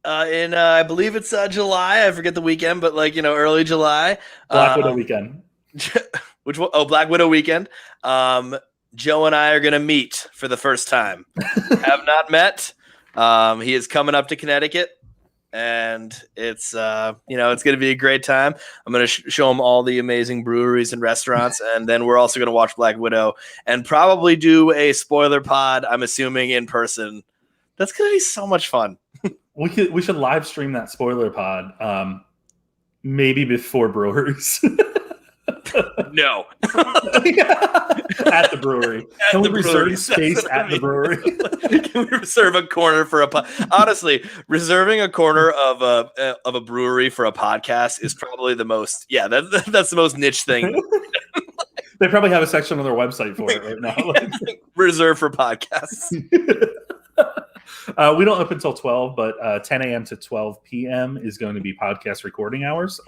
I believe it's July. I forget the weekend, but early July. Black Widow weekend. Which one? Oh, Black Widow weekend. Joe and I are going to meet for the first time. Have not met. He is coming up to Connecticut, and it's it's going to be a great time. I'm going to show him all the amazing breweries and restaurants, and then we're also going to watch Black Widow and probably do a spoiler pod. I'm assuming in person. That's going to be so much fun. We should live stream that spoiler pod, maybe before breweries. No. At the brewery. Can we reserve space at the brewery? Can we reserve a corner for honestly, reserving a corner of a brewery for a podcast is probably the most, that's the most niche thing. They probably have a section on their website for it right now. Reserved for podcasts. We don't open until 12, but 10 a.m. to 12 p.m. is going to be podcast recording hours.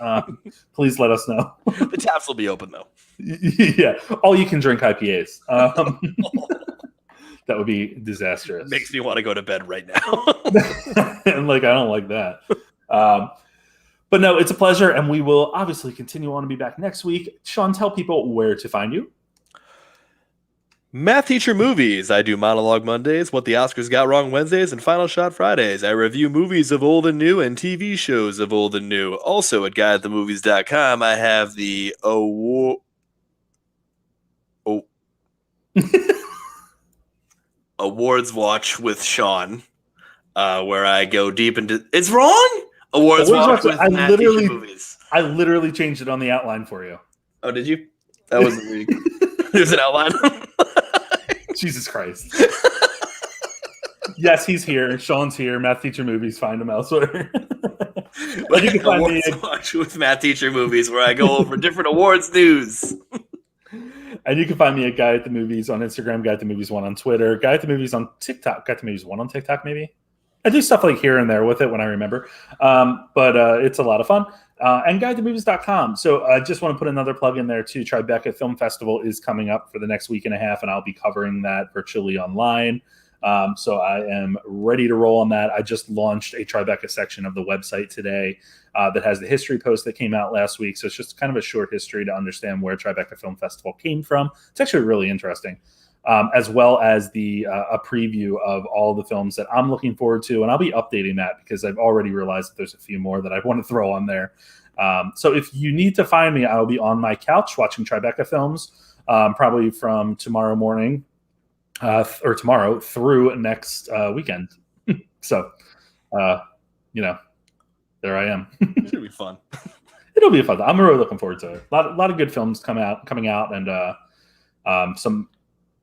Please let us know. The taps will be open, though. Yeah. All you can drink IPAs. That would be disastrous. Makes me want to go to bed right now. And I don't like that. But no, it's a pleasure. And we will obviously continue on to be back next week. Sean, tell people where to find you. Math Teacher Movies. I do Monologue Mondays, What the Oscars Got Wrong Wednesdays, and Final Shot Fridays. I review movies of old and new and TV shows of old and new. Also at guyatthemovies.com, I have the Awards Watch with Sean, where I go deep into... It's wrong? Awards Watch with Math Teacher Movies. I literally changed it on the outline for you. Oh, did you? That wasn't me. There's an outline. Jesus Christ. Yes, he's here. Sean's here. Math Teacher Movies. Find him elsewhere. But you can find me Watch with Math Teacher Movies, where I go over different awards news. And you can find me at Guy at the Movies on Instagram, Guy at the Movies 1 on Twitter, Guy at the Movies on TikTok, Guy at the Movies 1 on TikTok, maybe. I do stuff like here and there with it when I remember. But it's a lot of fun. And guyatthemovies.com. So I just want to put another plug in there too. Tribeca Film Festival is coming up for the next week and a half, and I'll be covering that virtually online. So I am ready to roll on that. I just launched a Tribeca section of the website today that has the history post that came out last week. So it's just kind of a short history to understand where Tribeca Film Festival came from. It's actually really interesting. As well as a preview of all the films that I'm looking forward to. And I'll be updating that because I've already realized that there's a few more that I want to throw on there. So if you need to find me, I'll be on my couch watching Tribeca films, probably from tomorrow morning or tomorrow through next weekend. So, there I am. It'll be fun. It'll be fun. I'm really looking forward to it. A lot of good films coming out and some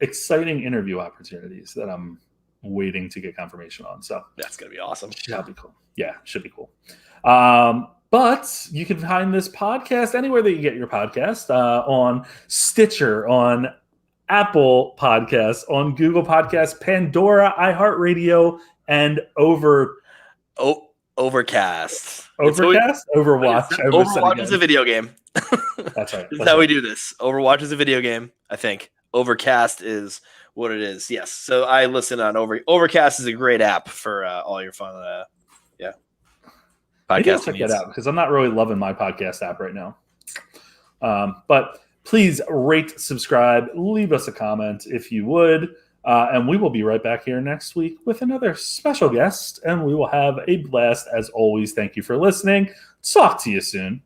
exciting interview opportunities that I'm waiting to get confirmation on. So that's going to be awesome. That'll be cool. Yeah, should be cool. But you can find this podcast anywhere that you get your podcast, on Stitcher, on Apple Podcasts, on Google Podcasts, Pandora, iHeartRadio, and Overcast. Overcast? Overwatch. Overwatch is a video game. That's right. That's how we do this. Overwatch is a video game, I think. Overcast is what it is. Yes. So I listen on Overcast is a great app for all your fun. Podcast. Check that out because I'm not really loving my podcast app right now. But Please rate, subscribe, leave us a comment if you would. And we will be right back here next week with another special guest, and we will have a blast as always. Thank you for listening. Talk to you soon.